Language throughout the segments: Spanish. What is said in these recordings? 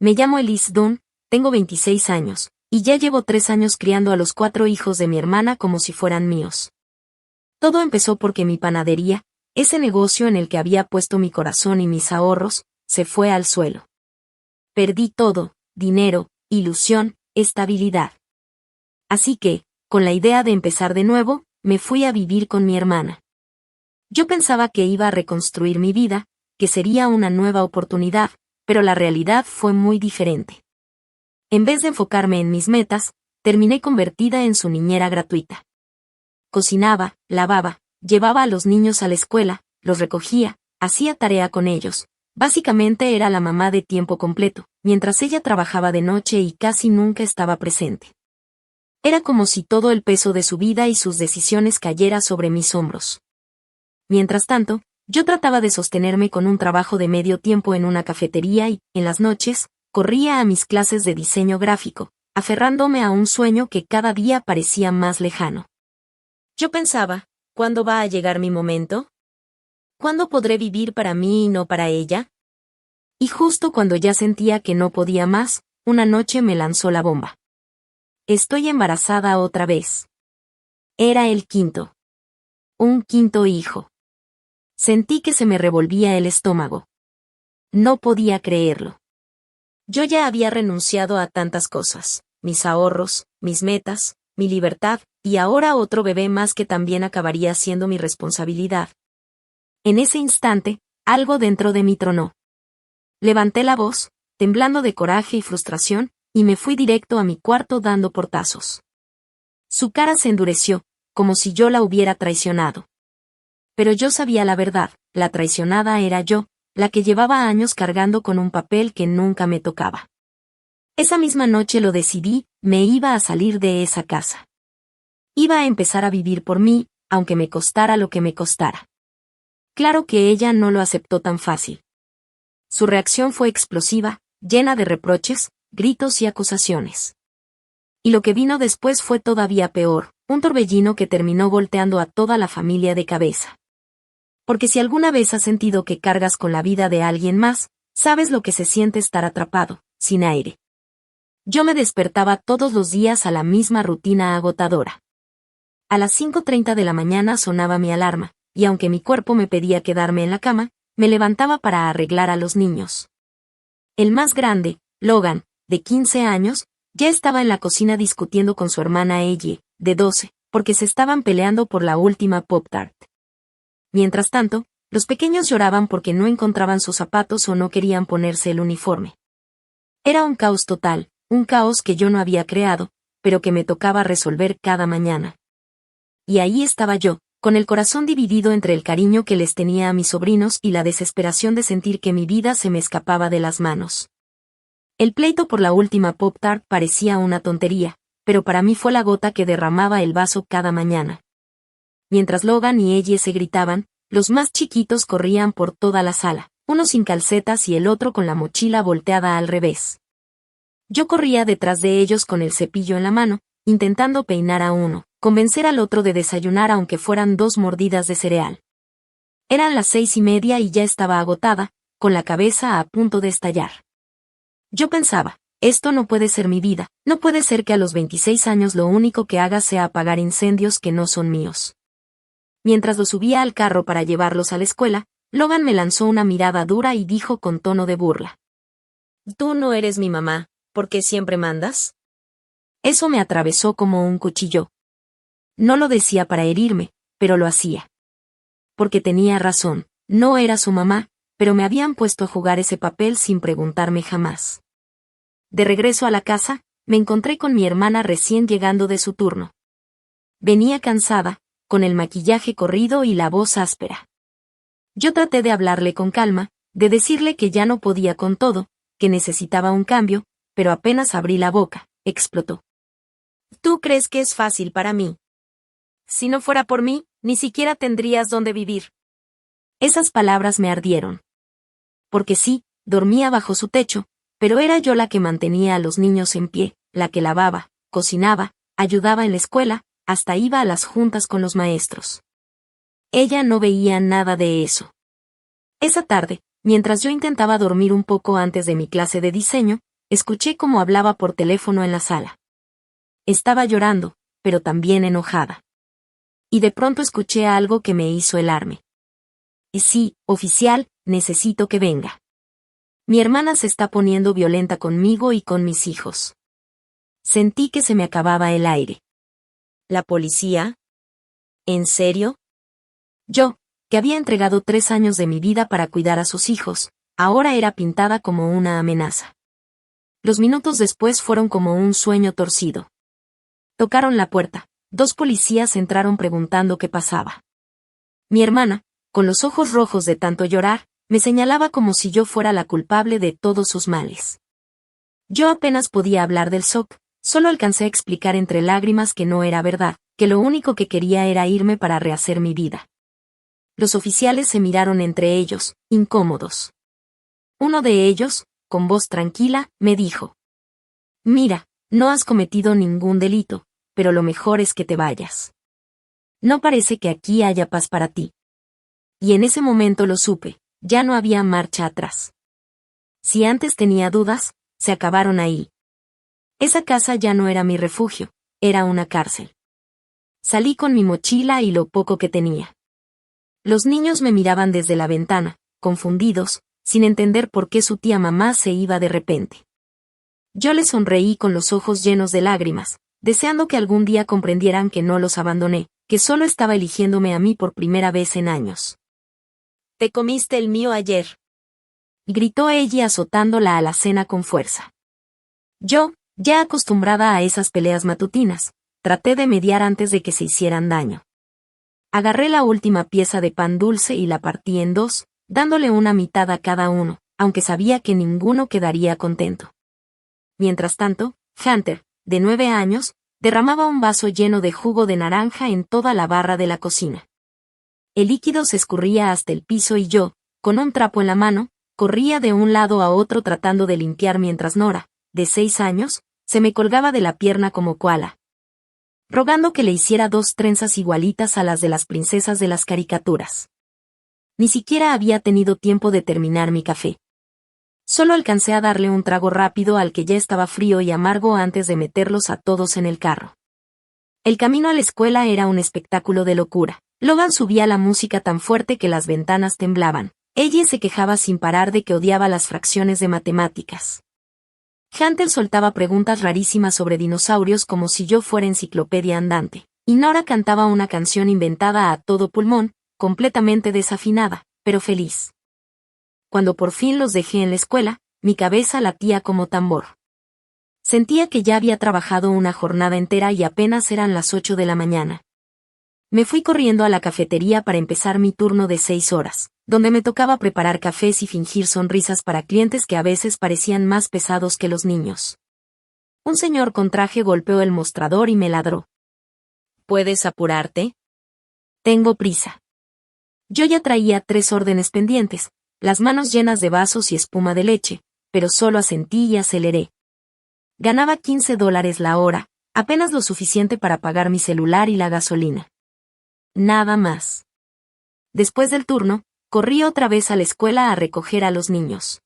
Me llamo Elise Dunn, tengo 26 años, y ya llevo 3 años criando a los 4 hijos de mi hermana como si fueran míos. Todo empezó porque mi panadería, ese negocio en el que había puesto mi corazón y mis ahorros, se fue al suelo. Perdí todo, dinero, ilusión, estabilidad. Así que, con la idea de empezar de nuevo, me fui a vivir con mi hermana. Yo pensaba que iba a reconstruir mi vida, que sería una nueva oportunidad, pero la realidad fue muy diferente. En vez de enfocarme en mis metas, terminé convertida en su niñera gratuita. Cocinaba, lavaba, llevaba a los niños a la escuela, los recogía, hacía tarea con ellos. Básicamente era la mamá de tiempo completo, mientras ella trabajaba de noche y casi nunca estaba presente. Era como si todo el peso de su vida y sus decisiones cayera sobre mis hombros. Mientras tanto, yo trataba de sostenerme con un trabajo de medio tiempo en una cafetería y, en las noches, corría a mis clases de diseño gráfico, aferrándome a un sueño que cada día parecía más lejano. Yo pensaba, ¿cuándo va a llegar mi momento? ¿Cuándo podré vivir para mí y no para ella? Y justo cuando ya sentía que no podía más, una noche me lanzó la bomba. Estoy embarazada otra vez. Era el quinto. Un quinto hijo. Sentí que se me revolvía el estómago. No podía creerlo. Yo ya había renunciado a tantas cosas, mis ahorros, mis metas, mi libertad, y ahora otro bebé más que también acabaría siendo mi responsabilidad. En ese instante, algo dentro de mí tronó. Levanté la voz, temblando de coraje y frustración, y me fui directo a mi cuarto dando portazos. Su cara se endureció, como si yo la hubiera traicionado. Pero yo sabía la verdad, la traicionada era yo, la que llevaba años cargando con un papel que nunca me tocaba. Esa misma noche lo decidí, me iba a salir de esa casa. Iba a empezar a vivir por mí, aunque me costara lo que me costara. Claro que ella no lo aceptó tan fácil. Su reacción fue explosiva, llena de reproches, gritos y acusaciones. Y lo que vino después fue todavía peor, un torbellino que terminó volteando a toda la familia de cabeza. Porque si alguna vez has sentido que cargas con la vida de alguien más, sabes lo que se siente estar atrapado, sin aire. Yo me despertaba todos los días a la misma rutina agotadora. A las 5:30 de la mañana sonaba mi alarma, y aunque mi cuerpo me pedía quedarme en la cama, me levantaba para arreglar a los niños. El más grande, Logan, de 15 años, ya estaba en la cocina discutiendo con su hermana Ellie, de 12, porque se estaban peleando por la última Pop-Tart. Mientras tanto, los pequeños lloraban porque no encontraban sus zapatos o no querían ponerse el uniforme. Era un caos total, un caos que yo no había creado, pero que me tocaba resolver cada mañana. Y ahí estaba yo, con el corazón dividido entre el cariño que les tenía a mis sobrinos y la desesperación de sentir que mi vida se me escapaba de las manos. El pleito por la última Pop-Tart parecía una tontería, pero para mí fue la gota que derramaba el vaso cada mañana. Mientras Logan y Ellie se gritaban, los más chiquitos corrían por toda la sala, uno sin calcetas y el otro con la mochila volteada al revés. Yo corría detrás de ellos con el cepillo en la mano, intentando peinar a uno, convencer al otro de desayunar aunque fueran 2 mordidas de cereal. Eran las 6:30 y ya estaba agotada, con la cabeza a punto de estallar. Yo pensaba, esto no puede ser mi vida, no puede ser que a los 26 años lo único que haga sea apagar incendios que no son míos. Mientras los subía al carro para llevarlos a la escuela, Logan me lanzó una mirada dura y dijo con tono de burla: «Tú no eres mi mamá, ¿por qué siempre mandas?». Eso me atravesó como un cuchillo. No lo decía para herirme, pero lo hacía. Porque tenía razón, no era su mamá, pero me habían puesto a jugar ese papel sin preguntarme jamás. De regreso a la casa, me encontré con mi hermana recién llegando de su turno. Venía cansada, con el maquillaje corrido y la voz áspera. Yo traté de hablarle con calma, de decirle que ya no podía con todo, que necesitaba un cambio, pero apenas abrí la boca, explotó. «¿Tú crees que es fácil para mí? Si no fuera por mí, ni siquiera tendrías dónde vivir». Esas palabras me ardieron. Porque sí, dormía bajo su techo, pero era yo la que mantenía a los niños en pie, la que lavaba, cocinaba, ayudaba en la escuela, hasta iba a las juntas con los maestros. Ella no veía nada de eso. Esa tarde, mientras yo intentaba dormir un poco antes de mi clase de diseño, escuché cómo hablaba por teléfono en la sala. Estaba llorando, pero también enojada. Y de pronto escuché algo que me hizo helarme. Sí, oficial, necesito que venga. Mi hermana se está poniendo violenta conmigo y con mis hijos. Sentí que se me acababa el aire. ¿La policía? ¿En serio? Yo, que había entregado 3 años de mi vida para cuidar a sus hijos, ahora era pintada como una amenaza. Los minutos después fueron como un sueño torcido. Tocaron la puerta. 2 policías entraron preguntando qué pasaba. Mi hermana, con los ojos rojos de tanto llorar, me señalaba como si yo fuera la culpable de todos sus males. Yo apenas podía hablar del shock, solo alcancé a explicar entre lágrimas que no era verdad, que lo único que quería era irme para rehacer mi vida. Los oficiales se miraron entre ellos, incómodos. Uno de ellos, con voz tranquila, me dijo: «Mira, no has cometido ningún delito, pero lo mejor es que te vayas. No parece que aquí haya paz para ti». Y en ese momento lo supe, ya no había marcha atrás. Si antes tenía dudas, se acabaron ahí. Esa casa ya no era mi refugio, era una cárcel. Salí con mi mochila y lo poco que tenía. Los niños me miraban desde la ventana, confundidos, sin entender por qué su tía mamá se iba de repente. Yo les sonreí con los ojos llenos de lágrimas, deseando que algún día comprendieran que no los abandoné, que solo estaba eligiéndome a mí por primera vez en años. «Te comiste el mío ayer», gritó ella azotando la alacena con fuerza. Yo, ya acostumbrada a esas peleas matutinas, traté de mediar antes de que se hicieran daño. Agarré la última pieza de pan dulce y la partí en 2, dándole una mitad a cada uno, aunque sabía que ninguno quedaría contento. Mientras tanto, Hunter, de 9 años, derramaba un vaso lleno de jugo de naranja en toda la barra de la cocina. El líquido se escurría hasta el piso y yo, con un trapo en la mano, corría de un lado a otro tratando de limpiar mientras Nora, de 6 años, se me colgaba de la pierna como koala, rogando que le hiciera 2 trenzas igualitas a las de las princesas de las caricaturas. Ni siquiera había tenido tiempo de terminar mi café. Solo alcancé a darle un trago rápido al que ya estaba frío y amargo antes de meterlos a todos en el carro. El camino a la escuela era un espectáculo de locura. Logan subía la música tan fuerte que las ventanas temblaban. Ella se quejaba sin parar de que odiaba las fracciones de matemáticas. Hunter soltaba preguntas rarísimas sobre dinosaurios como si yo fuera enciclopedia andante, y Nora cantaba una canción inventada a todo pulmón, completamente desafinada, pero feliz. Cuando por fin los dejé en la escuela, mi cabeza latía como tambor. Sentía que ya había trabajado una jornada entera y apenas eran las 8 de la mañana. Me fui corriendo a la cafetería para empezar mi turno de 6 horas, donde me tocaba preparar cafés y fingir sonrisas para clientes que a veces parecían más pesados que los niños. Un señor con traje golpeó el mostrador y me ladró. «¿Puedes apurarte? Tengo prisa». Yo ya traía 3 órdenes pendientes, las manos llenas de vasos y espuma de leche, pero solo asentí y aceleré. Ganaba $15 la hora, apenas lo suficiente para pagar mi celular y la gasolina. Nada más. Después del turno, corrí otra vez a la escuela a recoger a los niños.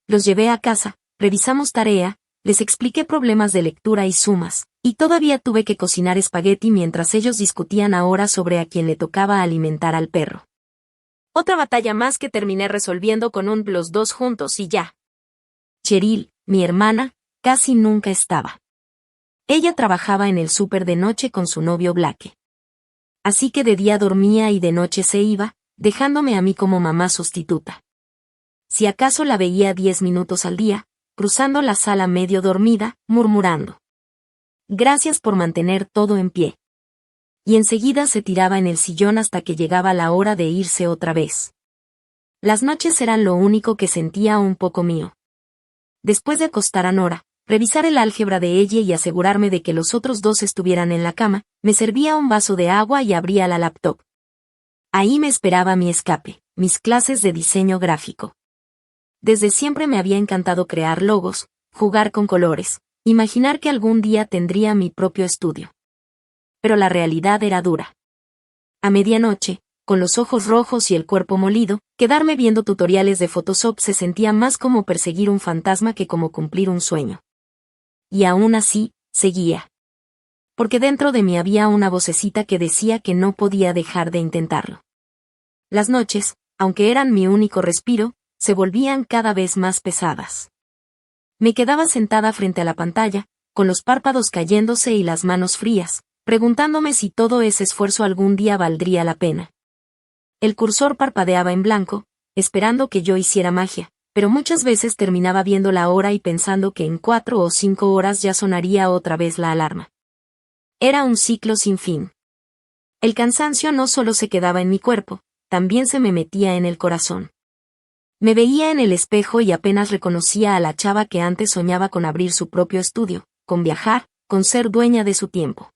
Los llevé a casa, revisamos tarea, les expliqué problemas de lectura y sumas, y todavía tuve que cocinar espagueti mientras ellos discutían ahora sobre a quién le tocaba alimentar al perro. Otra batalla más que terminé resolviendo con los 2 juntos y ya. Cheryl, mi hermana, casi nunca estaba. Ella trabajaba en el súper de noche con su novio Blake. Así que de día dormía y de noche se iba, dejándome a mí como mamá sustituta. Si acaso la veía 10 minutos al día, cruzando la sala medio dormida, murmurando: «Gracias por mantener todo en pie». Y enseguida se tiraba en el sillón hasta que llegaba la hora de irse otra vez. Las noches eran lo único que sentía un poco mío. Después de acostar a Nora, revisar el álgebra de ella y asegurarme de que los otros 2 estuvieran en la cama, me servía un vaso de agua y abría la laptop. Ahí me esperaba mi escape, mis clases de diseño gráfico. Desde siempre me había encantado crear logos, jugar con colores, imaginar que algún día tendría mi propio estudio. Pero la realidad era dura. A medianoche, con los ojos rojos y el cuerpo molido, quedarme viendo tutoriales de Photoshop se sentía más como perseguir un fantasma que como cumplir un sueño. Y aún así, seguía. Porque dentro de mí había una vocecita que decía que no podía dejar de intentarlo. Las noches, aunque eran mi único respiro, se volvían cada vez más pesadas. Me quedaba sentada frente a la pantalla, con los párpados cayéndose y las manos frías, preguntándome si todo ese esfuerzo algún día valdría la pena. El cursor parpadeaba en blanco, esperando que yo hiciera magia, pero muchas veces terminaba viendo la hora y pensando que en 4 o 5 horas ya sonaría otra vez la alarma. Era un ciclo sin fin. El cansancio no solo se quedaba en mi cuerpo, también se me metía en el corazón. Me veía en el espejo y apenas reconocía a la chava que antes soñaba con abrir su propio estudio, con viajar, con ser dueña de su tiempo.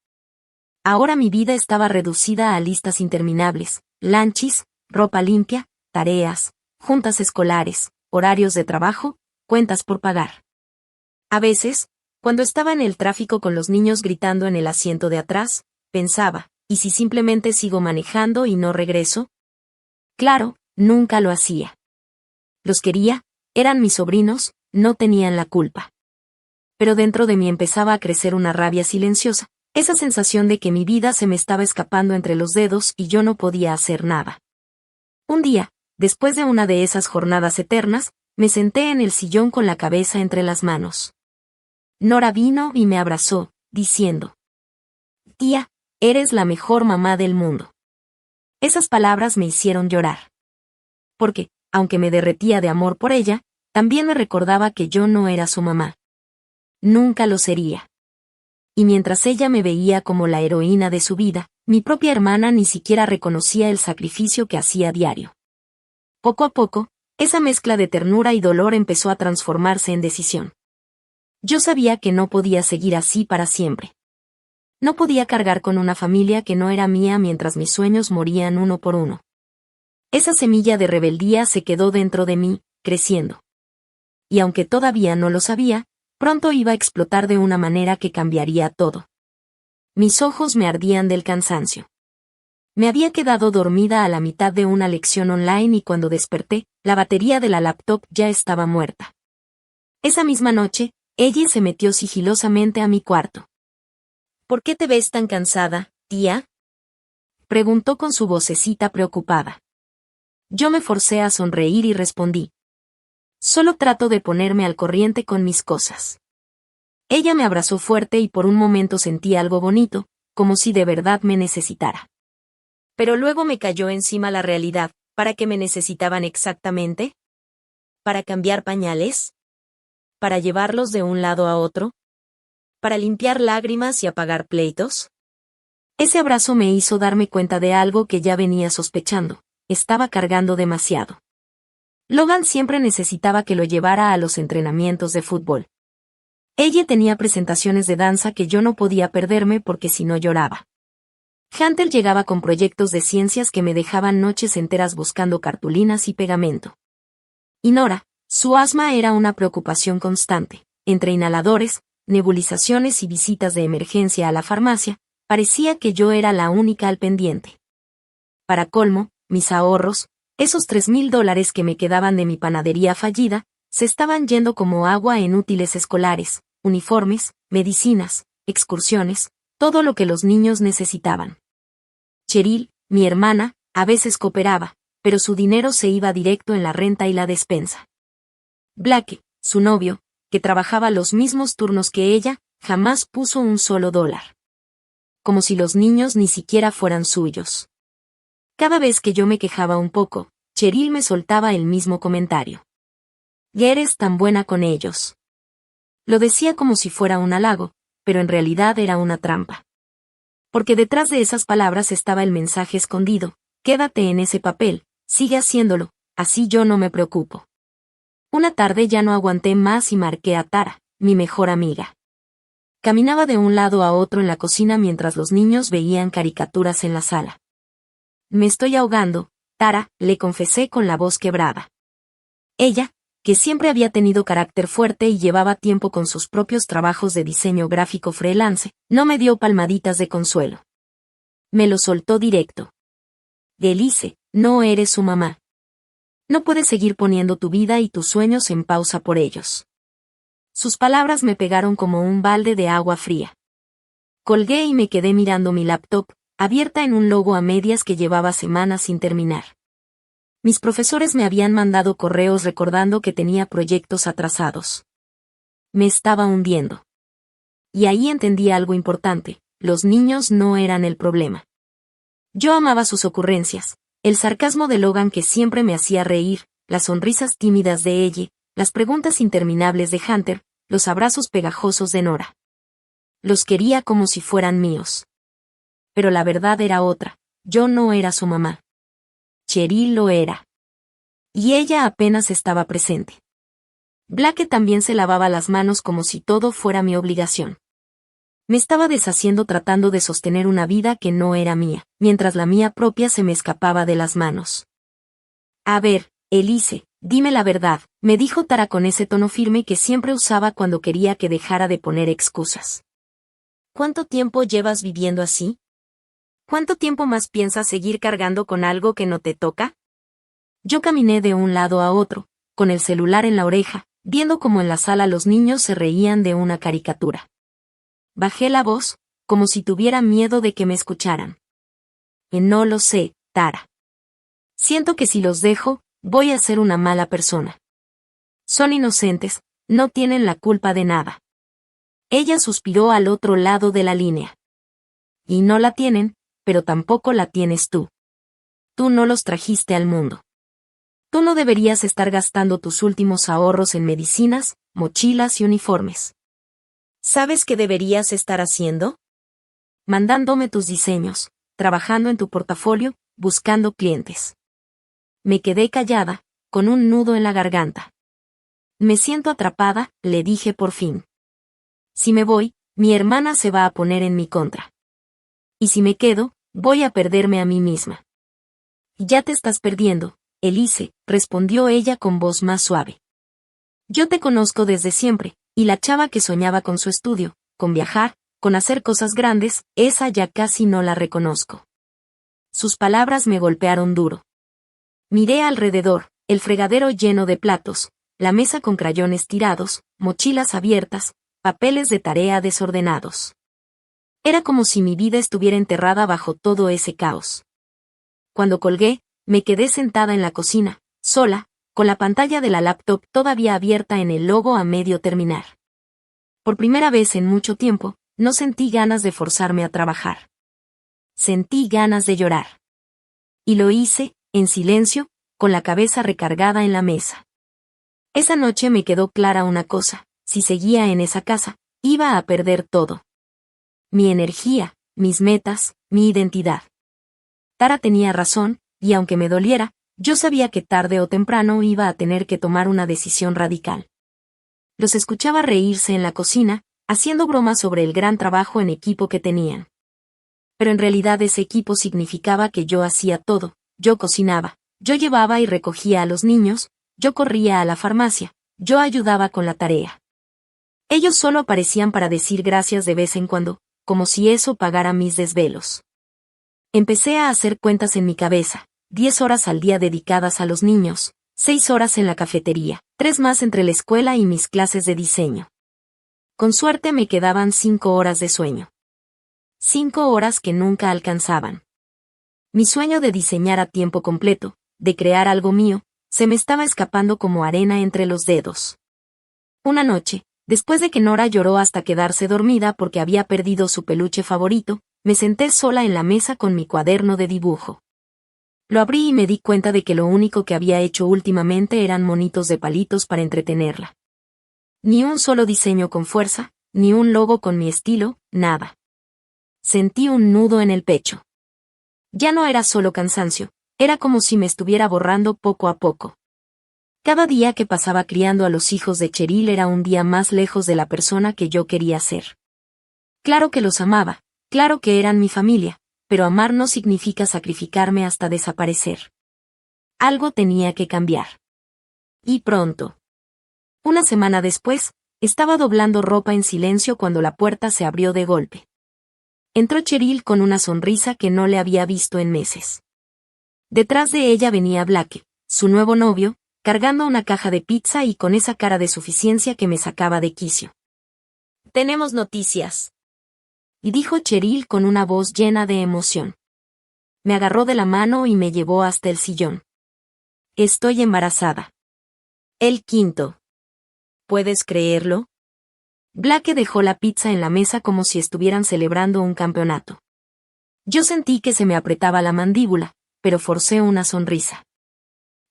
Ahora mi vida estaba reducida a listas interminables, lunches, ropa limpia, tareas, juntas escolares, horarios de trabajo, cuentas por pagar. A veces, cuando estaba en el tráfico con los niños gritando en el asiento de atrás, pensaba, ¿y si simplemente sigo manejando y no regreso? Claro, nunca lo hacía. Los quería, eran mis sobrinos, no tenían la culpa. Pero dentro de mí empezaba a crecer una rabia silenciosa, esa sensación de que mi vida se me estaba escapando entre los dedos y yo no podía hacer nada. Un día, después de una de esas jornadas eternas, me senté en el sillón con la cabeza entre las manos. Nora vino y me abrazó, diciendo: «Tía, eres la mejor mamá del mundo». Esas palabras me hicieron llorar. Porque, aunque me derretía de amor por ella, también me recordaba que yo no era su mamá. Nunca lo sería. Y mientras ella me veía como la heroína de su vida, mi propia hermana ni siquiera reconocía el sacrificio que hacía a diario. Poco a poco, esa mezcla de ternura y dolor empezó a transformarse en decisión. Yo sabía que no podía seguir así para siempre. No podía cargar con una familia que no era mía mientras mis sueños morían uno por uno. Esa semilla de rebeldía se quedó dentro de mí, creciendo. Y aunque todavía no lo sabía, pronto iba a explotar de una manera que cambiaría todo. Mis ojos me ardían del cansancio. Me había quedado dormida a la mitad de una lección online y cuando desperté, la batería de la laptop ya estaba muerta. Esa misma noche, ella se metió sigilosamente a mi cuarto. «¿Por qué te ves tan cansada, tía?», preguntó con su vocecita preocupada. Yo me forcé a sonreír y respondí: «Solo trato de ponerme al corriente con mis cosas». Ella me abrazó fuerte y por un momento sentí algo bonito, como si de verdad me necesitara. Pero luego me cayó encima la realidad. ¿Para qué me necesitaban exactamente? ¿Para cambiar pañales? ¿Para llevarlos de un lado a otro? ¿Para limpiar lágrimas y apagar pleitos? Ese abrazo me hizo darme cuenta de algo que ya venía sospechando. Estaba cargando demasiado. Logan siempre necesitaba que lo llevara a los entrenamientos de fútbol. Ella tenía presentaciones de danza que yo no podía perderme porque si no lloraba. Hunter llegaba con proyectos de ciencias que me dejaban noches enteras buscando cartulinas y pegamento. Y Nora, su asma era una preocupación constante. Entre inhaladores, nebulizaciones y visitas de emergencia a la farmacia, parecía que yo era la única al pendiente. Para colmo, mis ahorros, esos $3,000 que me quedaban de mi panadería fallida, se estaban yendo como agua en útiles escolares, uniformes, medicinas, excursiones, todo lo que los niños necesitaban. Cheryl, mi hermana, a veces cooperaba, pero su dinero se iba directo en la renta y la despensa. Blake, su novio, que trabajaba los mismos turnos que ella, jamás puso un solo dólar. Como si los niños ni siquiera fueran suyos. Cada vez que yo me quejaba un poco, Cheryl me soltaba el mismo comentario. «Eres tan buena con ellos». Lo decía como si fuera un halago, pero en realidad era una trampa. Porque detrás de esas palabras estaba el mensaje escondido: quédate en ese papel, sigue haciéndolo, así yo no me preocupo. Una tarde ya no aguanté más y marqué a Tara, mi mejor amiga. Caminaba de un lado a otro en la cocina mientras los niños veían caricaturas en la sala. «Me estoy ahogando, Tara», le confesé con la voz quebrada. Ella, que siempre había tenido carácter fuerte y llevaba tiempo con sus propios trabajos de diseño gráfico freelance, no me dio palmaditas de consuelo. Me lo soltó directo. Elise, no eres su mamá. No puedes seguir poniendo tu vida y tus sueños en pausa por ellos. Sus palabras me pegaron como un balde de agua fría. Colgué y me quedé mirando mi laptop, abierta en un logo a medias que llevaba semanas sin terminar. Mis profesores me habían mandado correos recordando que tenía proyectos atrasados. Me estaba hundiendo. Y ahí entendí algo importante: los niños no eran el problema. Yo amaba sus ocurrencias, el sarcasmo de Logan que siempre me hacía reír, las sonrisas tímidas de ella, las preguntas interminables de Hunter, los abrazos pegajosos de Nora. Los quería como si fueran míos. Pero la verdad era otra: yo no era su mamá. Cheryl lo era. Y ella apenas estaba presente. Blake también se lavaba las manos como si todo fuera mi obligación. Me estaba deshaciendo tratando de sostener una vida que no era mía, mientras la mía propia se me escapaba de las manos. A ver, Elise, dime la verdad, me dijo Tara con ese tono firme que siempre usaba cuando quería que dejara de poner excusas. ¿Cuánto tiempo llevas viviendo así? ¿Cuánto tiempo más piensas seguir cargando con algo que no te toca? Yo caminé de un lado a otro, con el celular en la oreja, viendo cómo en la sala los niños se reían de una caricatura. Bajé la voz, como si tuviera miedo de que me escucharan. No lo sé, Tara. Siento que si los dejo, voy a ser una mala persona. Son inocentes, no tienen la culpa de nada. Ella suspiró al otro lado de la línea. Y no la tienen, pero tampoco la tienes tú. Tú no los trajiste al mundo. Tú no deberías estar gastando tus últimos ahorros en medicinas, mochilas y uniformes. ¿Sabes qué deberías estar haciendo? Mandándome tus diseños, trabajando en tu portafolio, buscando clientes. Me quedé callada, con un nudo en la garganta. Me siento atrapada, le dije por fin. Si me voy, mi hermana se va a poner en mi contra. Y si me quedo, voy a perderme a mí misma. Ya te estás perdiendo, Elise, respondió ella con voz más suave. Yo te conozco desde siempre, y la chava que soñaba con su estudio, con viajar, con hacer cosas grandes, esa ya casi no la reconozco. Sus palabras me golpearon duro. Miré alrededor, el fregadero lleno de platos, la mesa con crayones tirados, mochilas abiertas, papeles de tarea desordenados. Era como si mi vida estuviera enterrada bajo todo ese caos. Cuando colgué, me quedé sentada en la cocina, sola, con la pantalla de la laptop todavía abierta en el logo a medio terminar. Por primera vez en mucho tiempo, no sentí ganas de forzarme a trabajar. Sentí ganas de llorar. Y lo hice, en silencio, con la cabeza recargada en la mesa. Esa noche me quedó clara una cosa: si seguía en esa casa, iba a perder todo. Mi energía, mis metas, mi identidad. Tara tenía razón, y aunque me doliera, yo sabía que tarde o temprano iba a tener que tomar una decisión radical. Los escuchaba reírse en la cocina, haciendo bromas sobre el gran trabajo en equipo que tenían. Pero en realidad ese equipo significaba que yo hacía todo: yo cocinaba, yo llevaba y recogía a los niños, yo corría a la farmacia, yo ayudaba con la tarea. Ellos solo aparecían para decir gracias de vez en cuando, como si eso pagara mis desvelos. Empecé a hacer cuentas en mi cabeza: 10 horas al día dedicadas a los niños, 6 horas en la cafetería, 3 más entre la escuela y mis clases de diseño. Con suerte me quedaban 5 horas de sueño. 5 horas que nunca alcanzaban. Mi sueño de diseñar a tiempo completo, de crear algo mío, se me estaba escapando como arena entre los dedos. Una noche, después de que Nora lloró hasta quedarse dormida porque había perdido su peluche favorito, me senté sola en la mesa con mi cuaderno de dibujo. Lo abrí y me di cuenta de que lo único que había hecho últimamente eran monitos de palitos para entretenerla. Ni un solo diseño con fuerza, ni un logo con mi estilo, nada. Sentí un nudo en el pecho. Ya no era solo cansancio, era como si me estuviera borrando poco a poco. Cada día que pasaba criando a los hijos de Cheryl era un día más lejos de la persona que yo quería ser. Claro que los amaba, claro que eran mi familia, pero amar no significa sacrificarme hasta desaparecer. Algo tenía que cambiar. Y pronto. Una semana después, estaba doblando ropa en silencio cuando la puerta se abrió de golpe. Entró Cheryl con una sonrisa que no le había visto en meses. Detrás de ella venía Blake, su nuevo novio, cargando una caja de pizza y con esa cara de suficiencia que me sacaba de quicio. «Tenemos noticias», y dijo Cheryl con una voz llena de emoción. Me agarró de la mano y me llevó hasta el sillón. «Estoy embarazada». El quinto. ¿Puedes creerlo? Blake dejó la pizza en la mesa como si estuvieran celebrando un campeonato. Yo sentí que se me apretaba la mandíbula, pero forcé una sonrisa.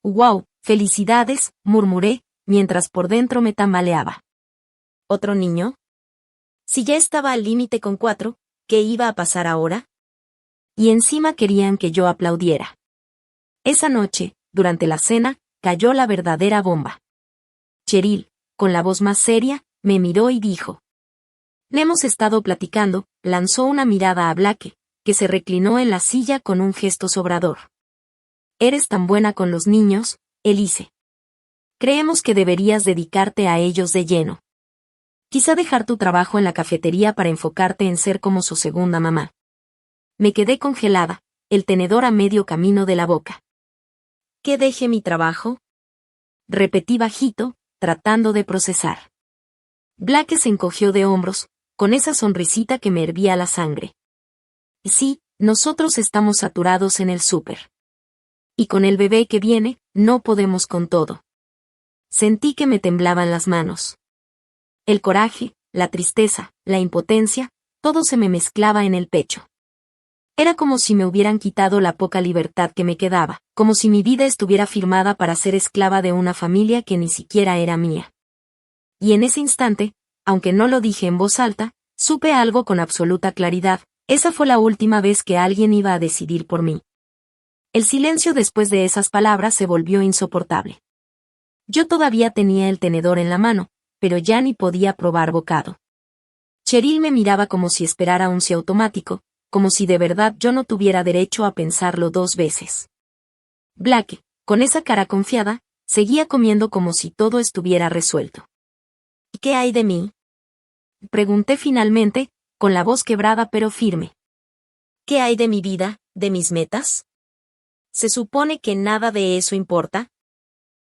«¡Wow! ¡Felicidades!», murmuré, mientras por dentro me tambaleaba. ¿Otro niño? Si ya estaba al límite con 4, ¿qué iba a pasar ahora? Y encima querían que yo aplaudiera. Esa noche, durante la cena, cayó la verdadera bomba. Cheryl, con la voz más seria, me miró y dijo. «Le hemos estado platicando», lanzó una mirada a Blake, que se reclinó en la silla con un gesto sobrador. «Eres tan buena con los niños, Elise. Creemos que deberías dedicarte a ellos de lleno. Quizá dejar tu trabajo en la cafetería para enfocarte en ser como su segunda mamá». Me quedé congelada, el tenedor a medio camino de la boca. ¿Qué deje mi trabajo? Repetí bajito, tratando de procesar. Blake se encogió de hombros, con esa sonrisita que me hervía la sangre. Sí, nosotros estamos saturados en el súper. Y con el bebé que viene, no podemos con todo. Sentí que me temblaban las manos. El coraje, la tristeza, la impotencia, todo se me mezclaba en el pecho. Era como si me hubieran quitado la poca libertad que me quedaba, como si mi vida estuviera firmada para ser esclava de una familia que ni siquiera era mía. Y en ese instante, aunque no lo dije en voz alta, supe algo con absoluta claridad: esa fue la última vez que alguien iba a decidir por mí. El silencio después de esas palabras se volvió insoportable. Yo todavía tenía el tenedor en la mano, pero ya ni podía probar bocado. Cheryl me miraba como si esperara un sí automático, como si de verdad yo no tuviera derecho a pensarlo 2 veces. Blake, con esa cara confiada, seguía comiendo como si todo estuviera resuelto. ¿Y qué hay de mí? Pregunté finalmente, con la voz quebrada pero firme. ¿Qué hay de mi vida, de mis metas? ¿Se supone que nada de eso importa?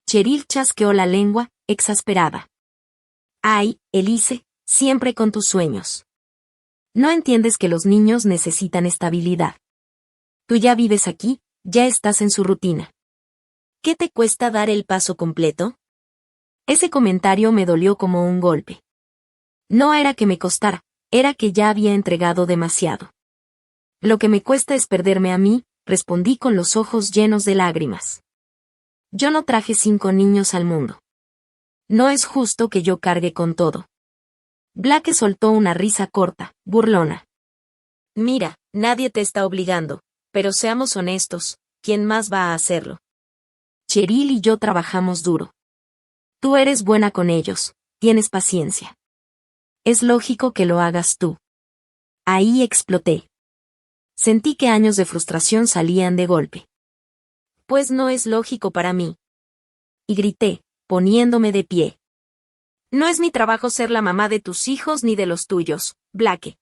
Cheryl chasqueó la lengua, exasperada. Ay, Elise, siempre con tus sueños. No entiendes que los niños necesitan estabilidad. Tú ya vives aquí, ya estás en su rutina. ¿Qué te cuesta dar el paso completo? Ese comentario me dolió como un golpe. No era que me costara, era que ya había entregado demasiado. Lo que me cuesta es perderme a mí, respondí con los ojos llenos de lágrimas. Yo no traje 5 niños al mundo. No es justo que yo cargue con todo. Blake soltó una risa corta, burlona. Mira, nadie te está obligando, pero seamos honestos, ¿quién más va a hacerlo? Cheryl y yo trabajamos duro. Tú eres buena con ellos, tienes paciencia. Es lógico que lo hagas tú. Ahí exploté. Sentí que años de frustración salían de golpe. Pues no es lógico para mí. Y grité, poniéndome de pie. No es mi trabajo ser la mamá de tus hijos ni de los tuyos, Blake.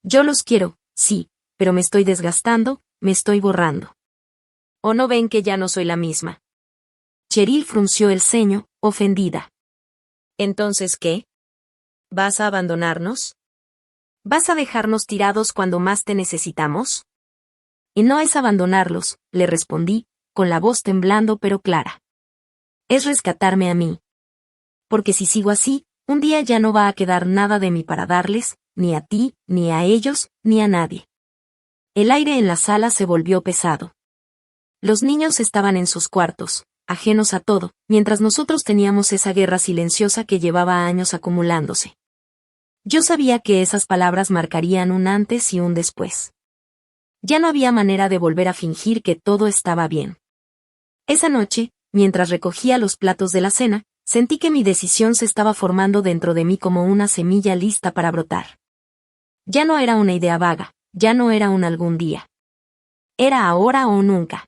Yo los quiero, sí, pero me estoy desgastando, me estoy borrando. ¿O no ven que ya no soy la misma? Cheryl frunció el ceño, ofendida. ¿Entonces qué? ¿Vas a abandonarnos? ¿Vas a dejarnos tirados cuando más te necesitamos? Y no es abandonarlos, le respondí, con la voz temblando pero clara. Es rescatarme a mí. Porque si sigo así, un día ya no va a quedar nada de mí para darles, ni a ti, ni a ellos, ni a nadie. El aire en la sala se volvió pesado. Los niños estaban en sus cuartos, ajenos a todo, mientras nosotros teníamos esa guerra silenciosa que llevaba años acumulándose. Yo sabía que esas palabras marcarían un antes y un después. Ya no había manera de volver a fingir que todo estaba bien. Esa noche, mientras recogía los platos de la cena, sentí que mi decisión se estaba formando dentro de mí como una semilla lista para brotar. Ya no era una idea vaga, ya no era un algún día. Era ahora o nunca.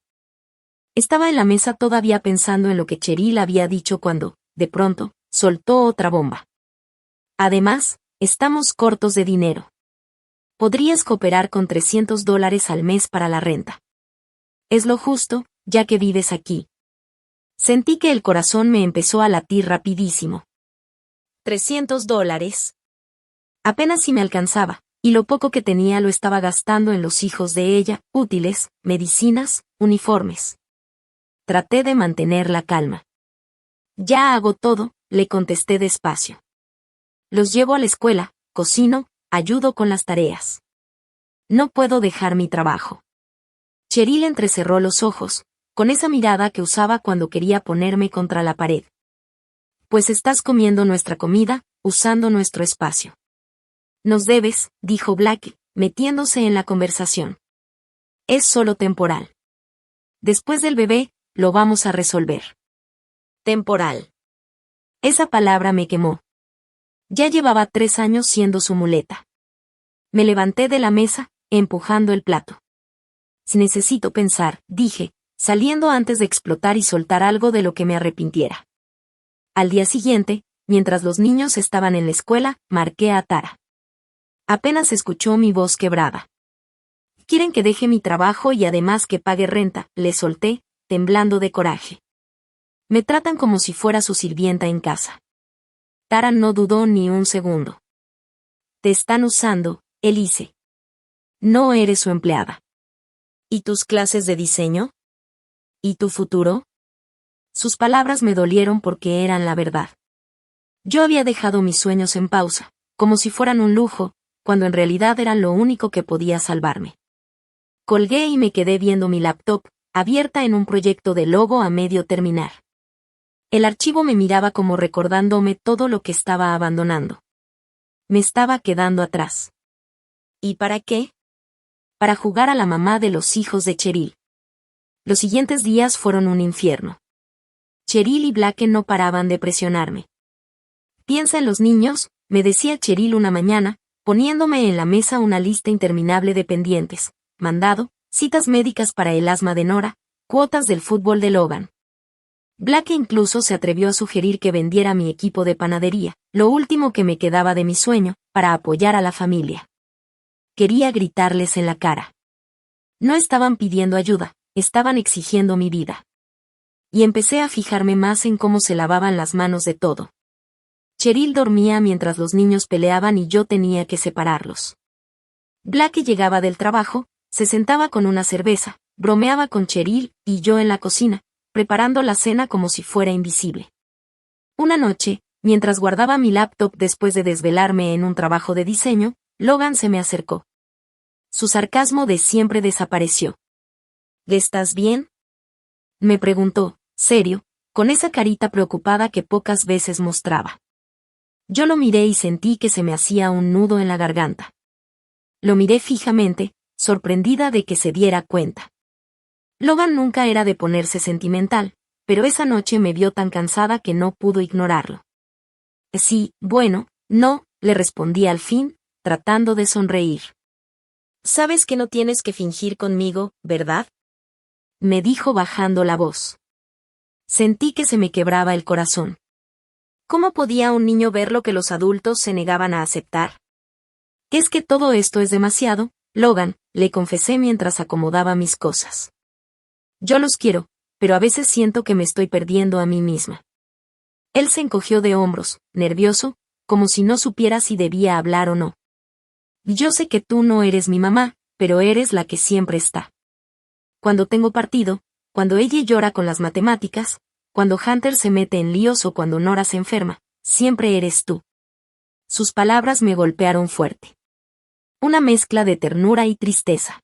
Estaba en la mesa todavía pensando en lo que Cheryl había dicho cuando, de pronto, soltó otra bomba. Además, estamos cortos de dinero. Podrías cooperar con $300 al mes para la renta. Es lo justo, ya que vives aquí. Sentí que el corazón me empezó a latir rapidísimo. $300. Apenas si me alcanzaba, y lo poco que tenía lo estaba gastando en los hijos de ella, útiles, medicinas, uniformes. Traté de mantener la calma. Ya hago todo, le contesté despacio. Los llevo a la escuela, cocino, ayudo con las tareas. No puedo dejar mi trabajo. Cheryl entrecerró los ojos, con esa mirada que usaba cuando quería ponerme contra la pared. Pues estás comiendo nuestra comida, usando nuestro espacio. Nos debes, dijo Black, metiéndose en la conversación. Es solo temporal. Después del bebé, lo vamos a resolver. Temporal. Esa palabra me quemó. Ya llevaba 3 años siendo su muleta. Me levanté de la mesa, empujando el plato. Si necesito pensar, dije, saliendo antes de explotar y soltar algo de lo que me arrepintiera. Al día siguiente, mientras los niños estaban en la escuela, marqué a Tara. Apenas escuchó mi voz quebrada. Quieren que deje mi trabajo y además que pague renta, le solté, temblando de coraje. Me tratan como si fuera su sirvienta en casa. Tara no dudó ni un segundo. Te están usando, Elise. No eres su empleada. ¿Y tus clases de diseño? ¿Y tu futuro? Sus palabras me dolieron porque eran la verdad. Yo había dejado mis sueños en pausa, como si fueran un lujo, cuando en realidad eran lo único que podía salvarme. Colgué y me quedé viendo mi laptop, abierta en un proyecto de logo a medio terminar. El archivo me miraba como recordándome todo lo que estaba abandonando. Me estaba quedando atrás. ¿Y para qué? Para jugar a la mamá de los hijos de Cheryl. Los siguientes días fueron un infierno. Cheryl y Blake no paraban de presionarme. Piensa en los niños, me decía Cheryl una mañana, poniéndome en la mesa una lista interminable de pendientes, mandado, citas médicas para el asma de Nora, cuotas del fútbol de Logan. Blake incluso se atrevió a sugerir que vendiera mi equipo de panadería, lo último que me quedaba de mi sueño, para apoyar a la familia. Quería gritarles en la cara. No estaban pidiendo ayuda, estaban exigiendo mi vida. Y empecé a fijarme más en cómo se lavaban las manos de todo. Cheryl dormía mientras los niños peleaban y yo tenía que separarlos. Blake llegaba del trabajo, se sentaba con una cerveza, bromeaba con Cheryl y yo en la cocina, preparando la cena como si fuera invisible. Una noche, mientras guardaba mi laptop después de desvelarme en un trabajo de diseño, Logan se me acercó. Su sarcasmo de siempre desapareció. ¿Estás bien? Me preguntó, serio, con esa carita preocupada que pocas veces mostraba. Yo lo miré y sentí que se me hacía un nudo en la garganta. Lo miré fijamente, sorprendida de que se diera cuenta. Logan nunca era de ponerse sentimental, pero esa noche me vio tan cansada que no pudo ignorarlo. Sí, bueno, no, le respondí al fin, tratando de sonreír. Sabes que no tienes que fingir conmigo, ¿verdad? Me dijo bajando la voz. Sentí que se me quebraba el corazón. ¿Cómo podía un niño ver lo que los adultos se negaban a aceptar? Es que todo esto es demasiado, Logan, le confesé mientras acomodaba mis cosas. Yo los quiero, pero a veces siento que me estoy perdiendo a mí misma. Él se encogió de hombros, nervioso, como si no supiera si debía hablar o no. Yo sé que tú no eres mi mamá, pero eres la que siempre está. Cuando tengo partido, cuando ella llora con las matemáticas, cuando Hunter se mete en líos o cuando Nora se enferma, siempre eres tú. Sus palabras me golpearon fuerte. Una mezcla de ternura y tristeza.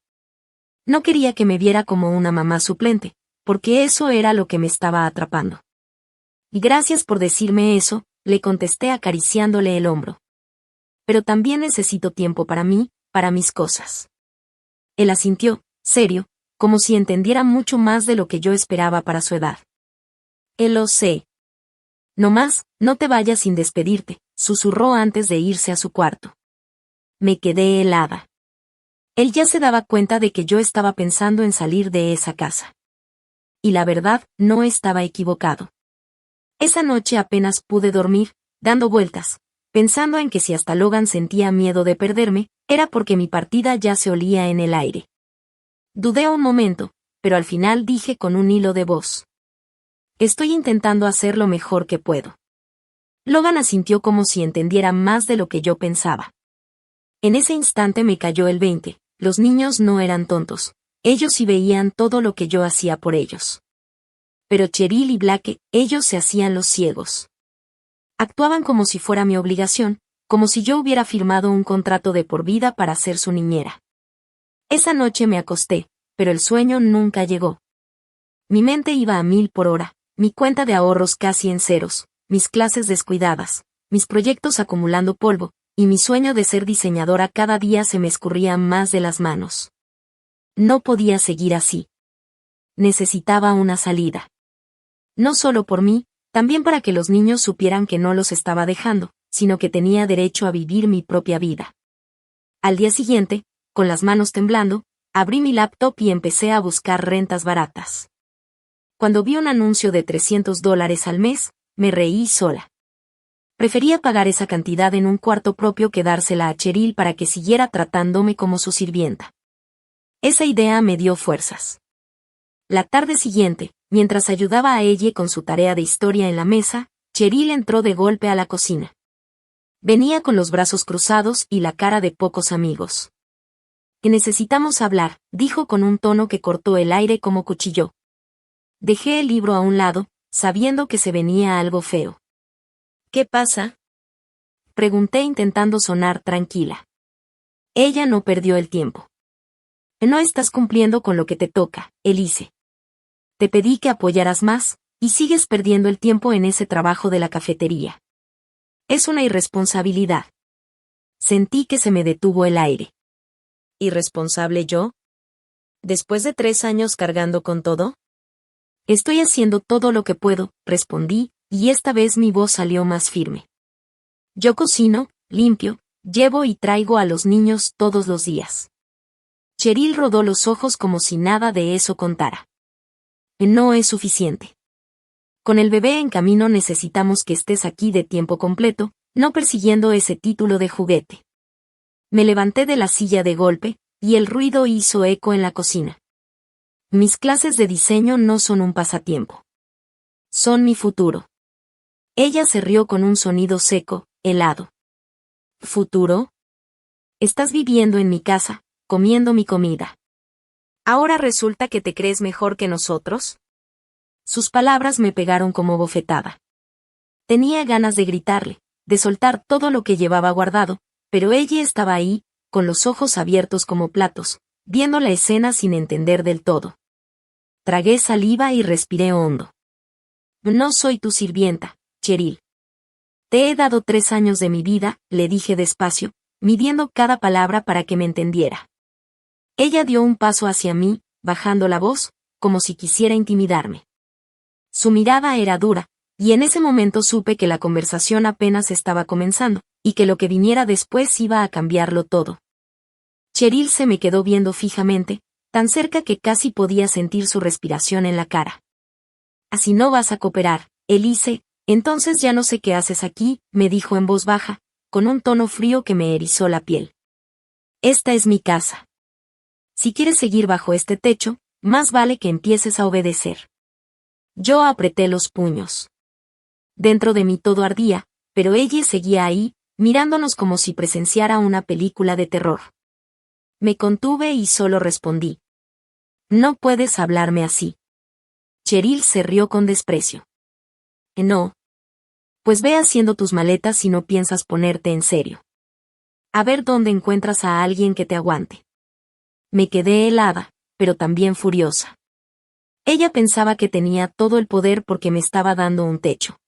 No quería que me viera como una mamá suplente, porque eso era lo que me estaba atrapando. Y gracias por decirme eso, le contesté acariciándole el hombro. Pero también necesito tiempo para mí, para mis cosas. Él asintió, serio, como si entendiera mucho más de lo que yo esperaba para su edad. Lo sé. No más, no te vayas sin despedirte, susurró antes de irse a su cuarto. Me quedé helada. Él ya se daba cuenta de que yo estaba pensando en salir de esa casa. Y la verdad, no estaba equivocado. Esa noche apenas pude dormir, dando vueltas, pensando en que si hasta Logan sentía miedo de perderme, era porque mi partida ya se olía en el aire. Dudé un momento, pero al final dije con un hilo de voz: estoy intentando hacer lo mejor que puedo. Logan asintió como si entendiera más de lo que yo pensaba. En ese instante me cayó el 20, los niños no eran tontos, ellos sí veían todo lo que yo hacía por ellos. Pero Cheryl y Blake, ellos se hacían los ciegos. Actuaban como si fuera mi obligación, como si yo hubiera firmado un contrato de por vida para ser su niñera. Esa noche me acosté, pero el sueño nunca llegó. Mi mente iba a 1000 por hora, mi cuenta de ahorros casi en ceros, mis clases descuidadas, mis proyectos acumulando polvo, y mi sueño de ser diseñadora cada día se me escurría más de las manos. No podía seguir así. Necesitaba una salida. No solo por mí, también para que los niños supieran que no los estaba dejando, sino que tenía derecho a vivir mi propia vida. Al día siguiente, con las manos temblando, abrí mi laptop y empecé a buscar rentas baratas. Cuando vi un anuncio de $300 al mes, me reí sola. Prefería pagar esa cantidad en un cuarto propio que dársela a Cheryl para que siguiera tratándome como su sirvienta. Esa idea me dio fuerzas. La tarde siguiente, mientras ayudaba a ella con su tarea de historia en la mesa, Cheryl entró de golpe a la cocina. Venía con los brazos cruzados y la cara de pocos amigos. «Que necesitamos hablar», dijo con un tono que cortó el aire como cuchillo. Dejé el libro a un lado, sabiendo que se venía algo feo. «¿Qué pasa?», pregunté intentando sonar tranquila. Ella no perdió el tiempo. «No estás cumpliendo con lo que te toca, Elise. Te pedí que apoyaras más, y sigues perdiendo el tiempo en ese trabajo de la cafetería. Es una irresponsabilidad». Sentí que se me detuvo el aire. ¿Irresponsable yo? ¿Después de 3 años cargando con todo? Estoy haciendo todo lo que puedo, respondí, y esta vez mi voz salió más firme. Yo cocino, limpio, llevo y traigo a los niños todos los días. Cheryl rodó los ojos como si nada de eso contara. No es suficiente. Con el bebé en camino necesitamos que estés aquí de tiempo completo, no persiguiendo ese título de juguete. Me levanté de la silla de golpe, y el ruido hizo eco en la cocina. Mis clases de diseño no son un pasatiempo. Son mi futuro. Ella se rió con un sonido seco, helado. ¿Futuro? Estás viviendo en mi casa, comiendo mi comida. ¿Ahora resulta que te crees mejor que nosotros? Sus palabras me pegaron como bofetada. Tenía ganas de gritarle, de soltar todo lo que llevaba guardado, pero ella estaba ahí, con los ojos abiertos como platos, viendo la escena sin entender del todo. Tragué saliva y respiré hondo. No soy tu sirvienta, Cheryl. Te he dado 3 años de mi vida, le dije despacio, midiendo cada palabra para que me entendiera. Ella dio un paso hacia mí, bajando la voz, como si quisiera intimidarme. Su mirada era dura, y en ese momento supe que la conversación apenas estaba comenzando, y que lo que viniera después iba a cambiarlo todo. Cheryl se me quedó viendo fijamente, tan cerca que casi podía sentir su respiración en la cara. Así no vas a cooperar, Elise, entonces ya no sé qué haces aquí, me dijo en voz baja, con un tono frío que me erizó la piel. Esta es mi casa. Si quieres seguir bajo este techo, más vale que empieces a obedecer. Yo apreté los puños. Dentro de mí todo ardía, pero ella seguía ahí, mirándonos como si presenciara una película de terror. Me contuve y solo respondí: «No puedes hablarme así». Cheryl se rió con desprecio. «No. Pues ve haciendo tus maletas si no piensas ponerte en serio. A ver dónde encuentras a alguien que te aguante». Me quedé helada, pero también furiosa. Ella pensaba que tenía todo el poder porque me estaba dando un techo.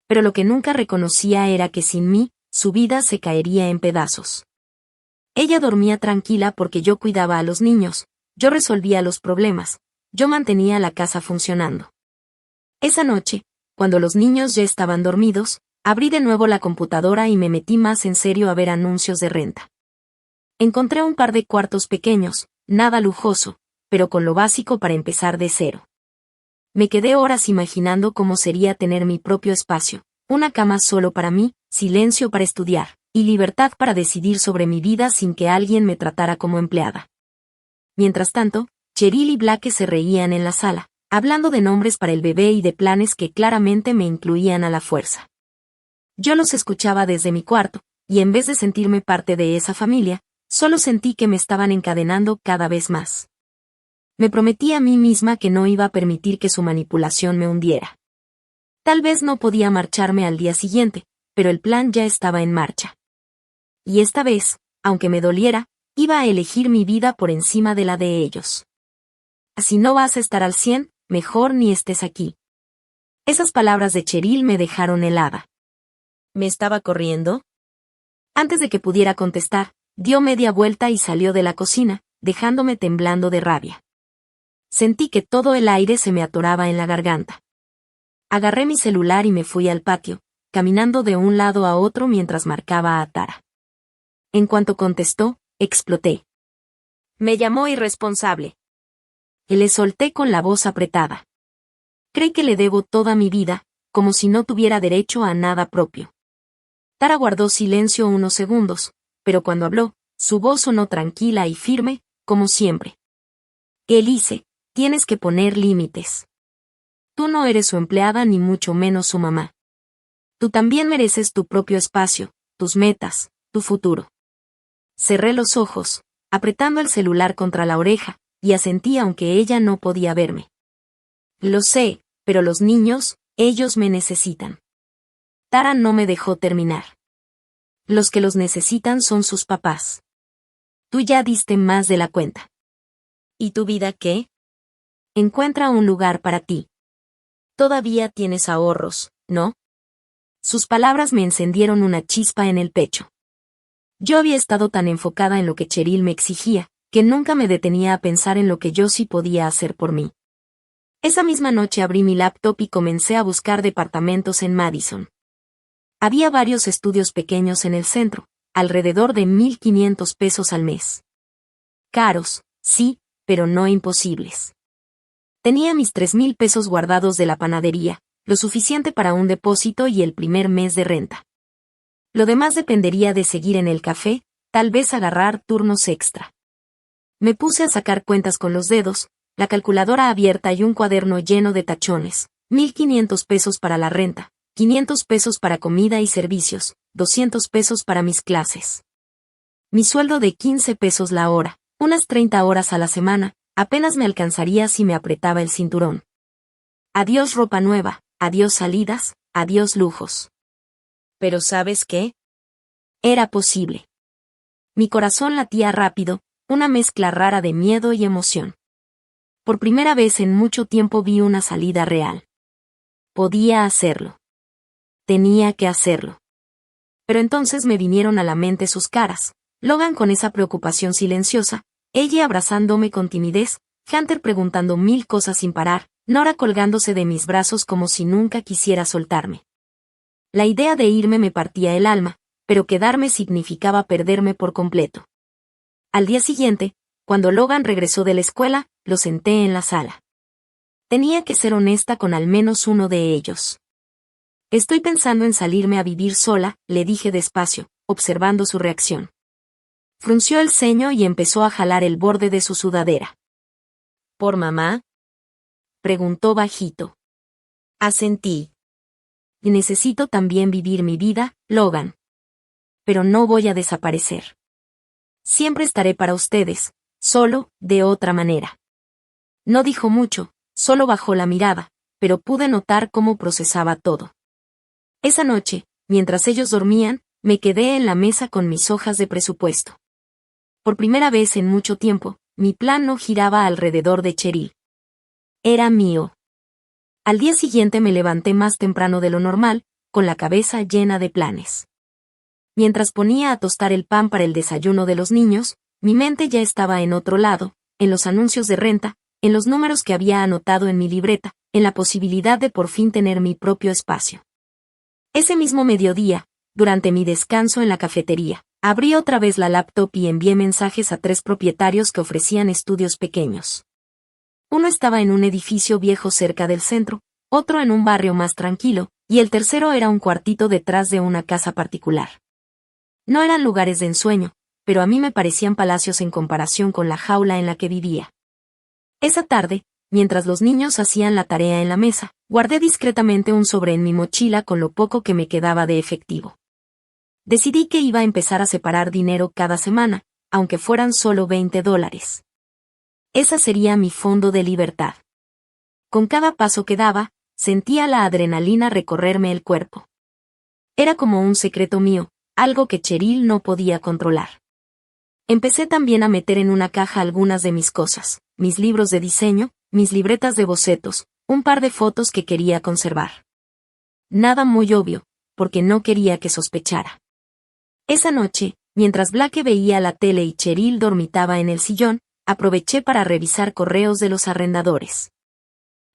Pero lo que nunca reconocía era que sin mí, su vida se caería en pedazos. Ella dormía tranquila porque yo cuidaba a los niños, yo resolvía los problemas, yo mantenía la casa funcionando. Esa noche, cuando los niños ya estaban dormidos, abrí de nuevo la computadora y me metí más en serio a ver anuncios de renta. Encontré un par de cuartos pequeños, nada lujoso, pero con lo básico para empezar de cero. Me quedé horas imaginando cómo sería tener mi propio espacio, una cama solo para mí, silencio para estudiar, y libertad para decidir sobre mi vida sin que alguien me tratara como empleada. Mientras tanto, Cheryl y Blake se reían en la sala, hablando de nombres para el bebé y de planes que claramente me incluían a la fuerza. Yo los escuchaba desde mi cuarto, y en vez de sentirme parte de esa familia, solo sentí que me estaban encadenando cada vez más. Me prometí a mí misma que no iba a permitir que su manipulación me hundiera. Tal vez no podía marcharme al día siguiente, pero el plan ya estaba en marcha. Y esta vez, aunque me doliera, iba a elegir mi vida por encima de la de ellos. Si no vas a estar al 100, mejor ni estés aquí. Esas palabras de Cheryl me dejaron helada. ¿Me estaba corriendo? Antes de que pudiera contestar, dio media vuelta y salió de la cocina, dejándome temblando de rabia. Sentí que todo el aire se me atoraba en la garganta. Agarré mi celular y me fui al patio, caminando de un lado a otro mientras marcaba a Tara. En cuanto contestó, exploté. Me llamó irresponsable. Y le solté con la voz apretada. Cree que le debo toda mi vida, como si no tuviera derecho a nada propio. Tara guardó silencio unos segundos, pero cuando habló, su voz sonó tranquila y firme, como siempre. Elise, tienes que poner límites. Tú no eres su empleada ni mucho menos su mamá. Tú también mereces tu propio espacio, tus metas, tu futuro. Cerré los ojos, apretando el celular contra la oreja, y asentí aunque ella no podía verme. Lo sé, pero los niños, ellos me necesitan. Tara no me dejó terminar. Los que los necesitan son sus papás. Tú ya diste más de la cuenta. ¿Y tu vida qué? Encuentra un lugar para ti. Todavía tienes ahorros, ¿no? Sus palabras me encendieron una chispa en el pecho. Yo había estado tan enfocada en lo que Cheryl me exigía, que nunca me detenía a pensar en lo que yo sí podía hacer por mí. Esa misma noche abrí mi laptop y comencé a buscar departamentos en Madison. Había varios estudios pequeños en el centro, alrededor de $1,500 al mes. Caros, sí, pero no imposibles. Tenía mis $3,000 guardados de la panadería, lo suficiente para un depósito y el primer mes de renta. Lo demás dependería de seguir en el café, tal vez agarrar turnos extra. Me puse a sacar cuentas con los dedos, la calculadora abierta y un cuaderno lleno de tachones. $1,500 para la renta, $500 para comida y servicios, $200 para mis clases. Mi sueldo de $15 la hora, unas 30 horas a la semana, apenas me alcanzaría si me apretaba el cinturón. Adiós ropa nueva, adiós salidas, adiós lujos. Pero ¿sabes qué? Era posible. Mi corazón latía rápido, una mezcla rara de miedo y emoción. Por primera vez en mucho tiempo vi una salida real. Podía hacerlo. Tenía que hacerlo. Pero entonces me vinieron a la mente sus caras, Logan con esa preocupación silenciosa, ella abrazándome con timidez, Hunter preguntando 1000 cosas sin parar, Nora colgándose de mis brazos como si nunca quisiera soltarme. La idea de irme me partía el alma, pero quedarme significaba perderme por completo. Al día siguiente, cuando Logan regresó de la escuela, lo senté en la sala. Tenía que ser honesta con al menos uno de ellos. Estoy pensando en salirme a vivir sola, le dije despacio, observando su reacción. Frunció el ceño y empezó a jalar el borde de su sudadera. ¿Por mamá? Preguntó bajito. Asentí. Necesito también vivir mi vida, Logan. Pero no voy a desaparecer. Siempre estaré para ustedes, solo, de otra manera. No dijo mucho, solo bajó la mirada, pero pude notar cómo procesaba todo. Esa noche, mientras ellos dormían, me quedé en la mesa con mis hojas de presupuesto. Por primera vez en mucho tiempo, mi plan no giraba alrededor de Cheryl. Era mío. Al día siguiente me levanté más temprano de lo normal, con la cabeza llena de planes. Mientras ponía a tostar el pan para el desayuno de los niños, mi mente ya estaba en otro lado, en los anuncios de renta, en los números que había anotado en mi libreta, en la posibilidad de por fin tener mi propio espacio. Ese mismo mediodía, durante mi descanso en la cafetería, abrí otra vez la laptop y envié mensajes a 3 propietarios que ofrecían estudios pequeños. Uno estaba en un edificio viejo cerca del centro, otro en un barrio más tranquilo, y el tercero era un cuartito detrás de una casa particular. No eran lugares de ensueño, pero a mí me parecían palacios en comparación con la jaula en la que vivía. Esa tarde, mientras los niños hacían la tarea en la mesa, guardé discretamente un sobre en mi mochila con lo poco que me quedaba de efectivo. Decidí que iba a empezar a separar dinero cada semana, aunque fueran solo $20. Esa sería mi fondo de libertad. Con cada paso que daba, sentía la adrenalina recorrerme el cuerpo. Era como un secreto mío, algo que Cheryl no podía controlar. Empecé también a meter en una caja algunas de mis cosas, mis libros de diseño, mis libretas de bocetos, un par de fotos que quería conservar. Nada muy obvio, porque no quería que sospechara. Esa noche, mientras Blake veía la tele y Cheryl dormitaba en el sillón, aproveché para revisar correos de los arrendadores.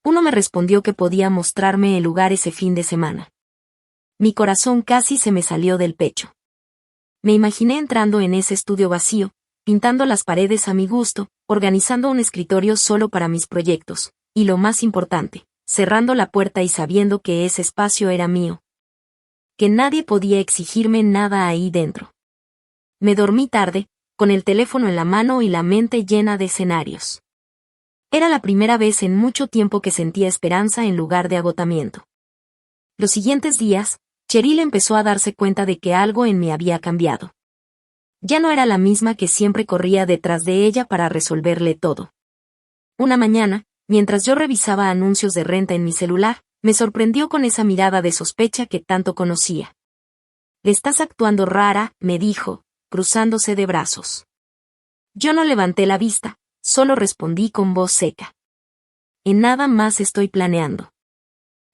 Uno me respondió que podía mostrarme el lugar ese fin de semana. Mi corazón casi se me salió del pecho. Me imaginé entrando en ese estudio vacío, pintando las paredes a mi gusto, organizando un escritorio solo para mis proyectos, y lo más importante, cerrando la puerta y sabiendo que ese espacio era mío. Que nadie podía exigirme nada ahí dentro. Me dormí tarde, con el teléfono en la mano y la mente llena de escenarios. Era la primera vez en mucho tiempo que sentía esperanza en lugar de agotamiento. Los siguientes días, Cheryl empezó a darse cuenta de que algo en mí había cambiado. Ya no era la misma que siempre corría detrás de ella para resolverle todo. Una mañana, mientras yo revisaba anuncios de renta en mi celular, me sorprendió con esa mirada de sospecha que tanto conocía. «Estás actuando rara», me dijo, cruzándose de brazos. Yo no levanté la vista, solo respondí con voz seca. «En nada más estoy planeando».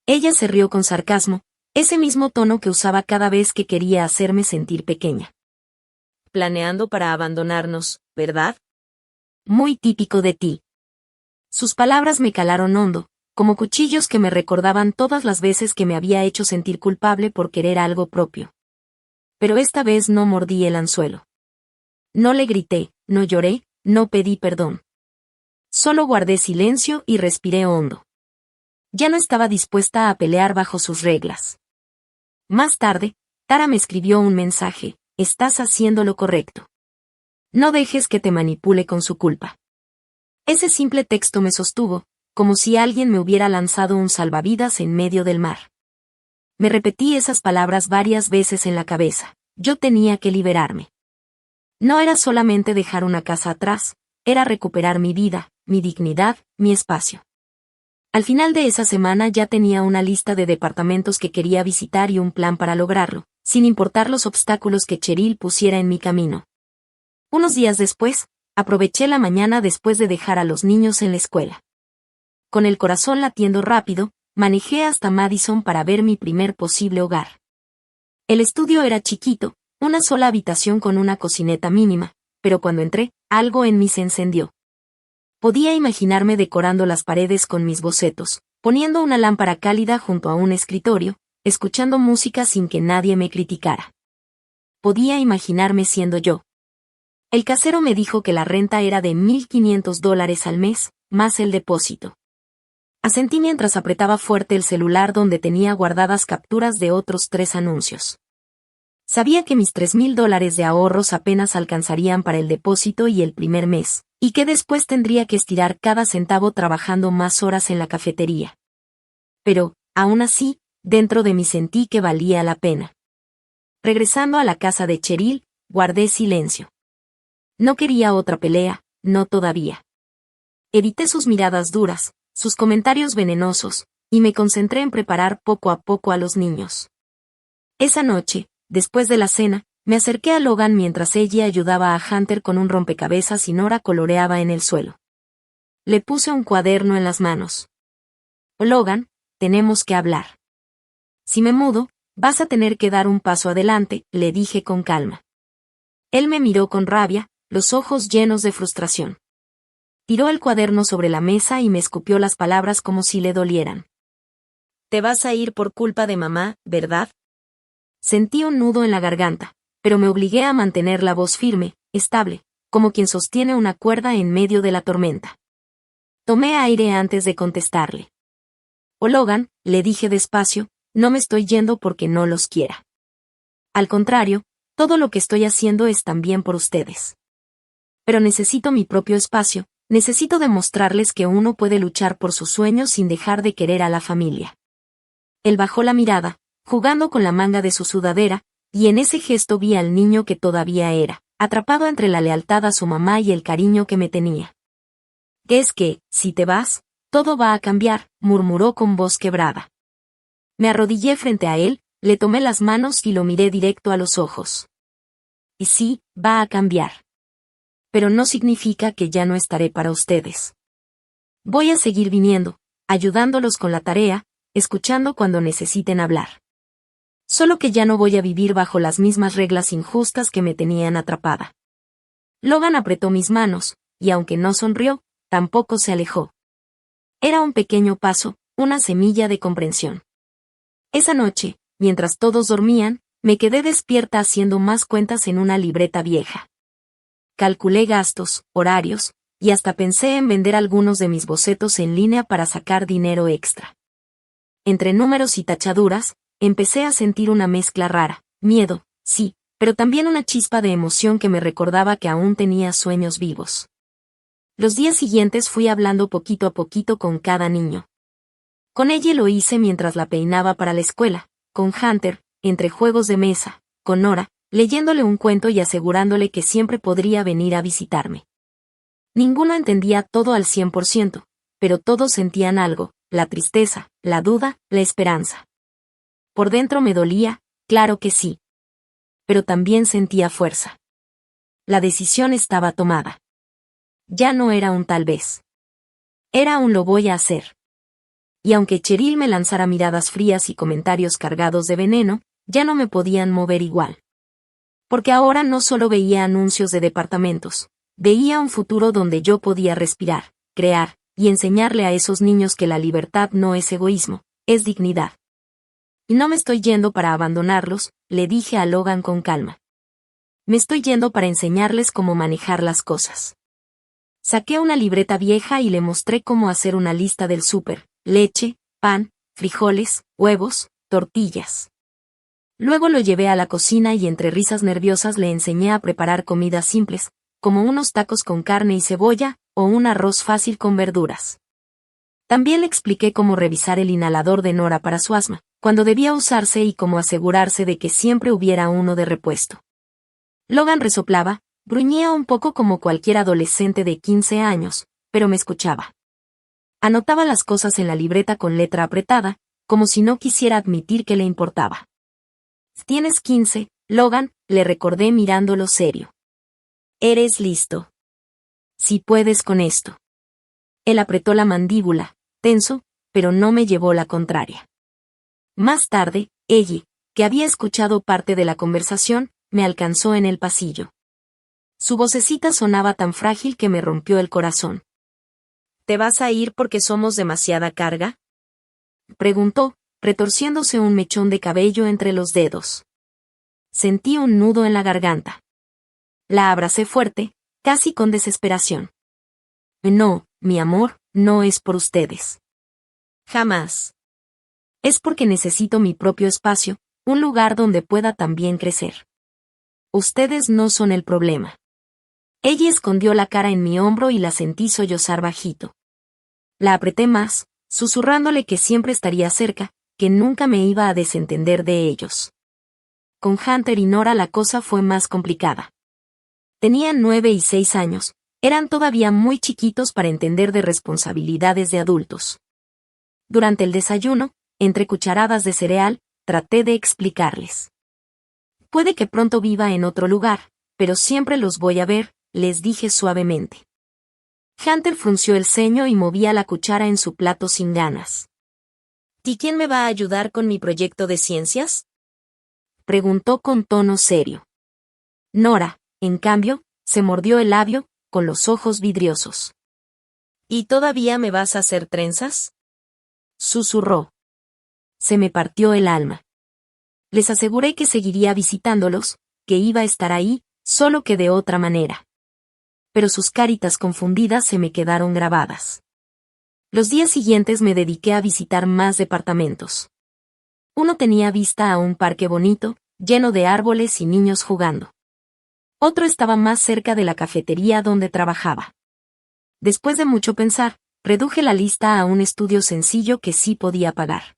Ella se rió con sarcasmo, ese mismo tono que usaba cada vez que quería hacerme sentir pequeña. «Planeando para abandonarnos, ¿verdad? Muy típico de ti». Sus palabras me calaron hondo, como cuchillos que me recordaban todas las veces que me había hecho sentir culpable por querer algo propio. Pero esta vez no mordí el anzuelo. No le grité, no lloré, no pedí perdón. Solo guardé silencio y respiré hondo. Ya no estaba dispuesta a pelear bajo sus reglas. Más tarde, Tara me escribió un mensaje: «Estás haciendo lo correcto. No dejes que te manipule con su culpa». Ese simple texto me sostuvo, como si alguien me hubiera lanzado un salvavidas en medio del mar. Me repetí esas palabras varias veces en la cabeza. Yo tenía que liberarme. No era solamente dejar una casa atrás, era recuperar mi vida, mi dignidad, mi espacio. Al final de esa semana ya tenía una lista de departamentos que quería visitar y un plan para lograrlo, sin importar los obstáculos que Cheryl pusiera en mi camino. Unos días después, aproveché la mañana después de dejar a los niños en la escuela. Con el corazón latiendo rápido, manejé hasta Madison para ver mi primer posible hogar. El estudio era chiquito, una sola habitación con una cocineta mínima, pero cuando entré, algo en mí se encendió. Podía imaginarme decorando las paredes con mis bocetos, poniendo una lámpara cálida junto a un escritorio, escuchando música sin que nadie me criticara. Podía imaginarme siendo yo. El casero me dijo que la renta era de $1,500 al mes, más el depósito. Asentí mientras apretaba fuerte el celular donde tenía guardadas capturas de otros 3 anuncios. Sabía que mis $3,000 de ahorros apenas alcanzarían para el depósito y el primer mes, y que después tendría que estirar cada centavo trabajando más horas en la cafetería. Pero, aún así, dentro de mí sentí que valía la pena. Regresando a la casa de Cheryl, guardé silencio. No quería otra pelea, no todavía. Evité sus miradas duras, sus comentarios venenosos, y me concentré en preparar poco a poco a los niños. Esa noche, después de la cena, me acerqué a Logan mientras ella ayudaba a Hunter con un rompecabezas y Nora coloreaba en el suelo. Le puse un cuaderno en las manos. «Logan, tenemos que hablar. Si me mudo, vas a tener que dar un paso adelante», le dije con calma. Él me miró con rabia, los ojos llenos de frustración. Tiró el cuaderno sobre la mesa y me escupió las palabras como si le dolieran. «Te vas a ir por culpa de mamá, ¿verdad?» Sentí un nudo en la garganta, pero me obligué a mantener la voz firme, estable, como quien sostiene una cuerda en medio de la tormenta. Tomé aire antes de contestarle. «Oh, Logan», le dije despacio, «no me estoy yendo porque no los quiera. Al contrario, todo lo que estoy haciendo es también por ustedes. Pero necesito mi propio espacio, necesito demostrarles que uno puede luchar por sus sueños sin dejar de querer a la familia. Él bajó la mirada, jugando con la manga de su sudadera, y en ese gesto vi al niño que todavía era, atrapado entre la lealtad a su mamá y el cariño que me tenía. Es que, si te vas, todo va a cambiar, murmuró con voz quebrada. Me arrodillé frente a él, le tomé las manos y lo miré directo a los ojos. Y sí, va a cambiar. Pero no significa que ya no estaré para ustedes. Voy a seguir viniendo, ayudándolos con la tarea, escuchando cuando necesiten hablar. Solo que ya no voy a vivir bajo las mismas reglas injustas que me tenían atrapada. Logan apretó mis manos, y aunque no sonrió, tampoco se alejó. Era un pequeño paso, una semilla de comprensión. Esa noche, mientras todos dormían, me quedé despierta haciendo más cuentas en una libreta vieja. Calculé gastos, horarios, y hasta pensé en vender algunos de mis bocetos en línea para sacar dinero extra. Entre números y tachaduras, empecé a sentir una mezcla rara, miedo, sí, pero también una chispa de emoción que me recordaba que aún tenía sueños vivos. Los días siguientes fui hablando poquito a poquito con cada niño. Con ella lo hice mientras la peinaba para la escuela, con Hunter, entre juegos de mesa, con Nora, leyéndole un cuento y asegurándole que siempre podría venir a visitarme. Ninguno entendía todo al 100%, pero todos sentían algo, la tristeza, la duda, la esperanza. Por dentro me dolía, claro que sí. Pero también sentía fuerza. La decisión estaba tomada. Ya no era un tal vez. Era un lo voy a hacer. Y aunque Cheryl me lanzara miradas frías y comentarios cargados de veneno, ya no me podían mover igual. Porque ahora no solo veía anuncios de departamentos, veía un futuro donde yo podía respirar, crear, y enseñarle a esos niños que la libertad no es egoísmo, es dignidad. Y no me estoy yendo para abandonarlos, le dije a Logan con calma. Me estoy yendo para enseñarles cómo manejar las cosas. Saqué una libreta vieja y le mostré cómo hacer una lista del súper, leche, pan, frijoles, huevos, tortillas. Luego lo llevé a la cocina y entre risas nerviosas le enseñé a preparar comidas simples, como unos tacos con carne y cebolla, o un arroz fácil con verduras. También le expliqué cómo revisar el inhalador de Nora para su asma, cuando debía usarse y cómo asegurarse de que siempre hubiera uno de repuesto. Logan resoplaba, gruñía un poco como cualquier adolescente de 15 años, pero me escuchaba. Anotaba las cosas en la libreta con letra apretada, como si no quisiera admitir que le importaba. Tienes 15, Logan, le recordé mirándolo serio. Eres listo. Si puedes con esto. Él apretó la mandíbula, tenso, pero no me llevó la contraria. Más tarde, ella, que había escuchado parte de la conversación, me alcanzó en el pasillo. Su vocecita sonaba tan frágil que me rompió el corazón. ¿Te vas a ir porque somos demasiada carga?, preguntó, retorciéndose un mechón de cabello entre los dedos. Sentí un nudo en la garganta. La abracé fuerte, casi con desesperación. No, mi amor, no es por ustedes. Jamás. Es porque necesito mi propio espacio, un lugar donde pueda también crecer. Ustedes no son el problema. Ella escondió la cara en mi hombro y la sentí sollozar bajito. La apreté más, susurrándole que siempre estaría cerca, que nunca me iba a desentender de ellos. Con Hunter y Nora la cosa fue más complicada. Tenían 9 y 6 años, eran todavía muy chiquitos para entender de responsabilidades de adultos. Durante el desayuno, entre cucharadas de cereal, traté de explicarles. Puede que pronto viva en otro lugar, pero siempre los voy a ver, les dije suavemente. Hunter frunció el ceño y movía la cuchara en su plato sin ganas. ¿Y quién me va a ayudar con mi proyecto de ciencias?, preguntó con tono serio. Nora, en cambio, se mordió el labio, con los ojos vidriosos. ¿Y todavía me vas a hacer trenzas?, susurró. Se me partió el alma. Les aseguré que seguiría visitándolos, que iba a estar ahí, solo que de otra manera. Pero sus caritas confundidas se me quedaron grabadas. Los días siguientes me dediqué a visitar más departamentos. Uno tenía vista a un parque bonito, lleno de árboles y niños jugando. Otro estaba más cerca de la cafetería donde trabajaba. Después de mucho pensar, reduje la lista a un estudio sencillo que sí podía pagar.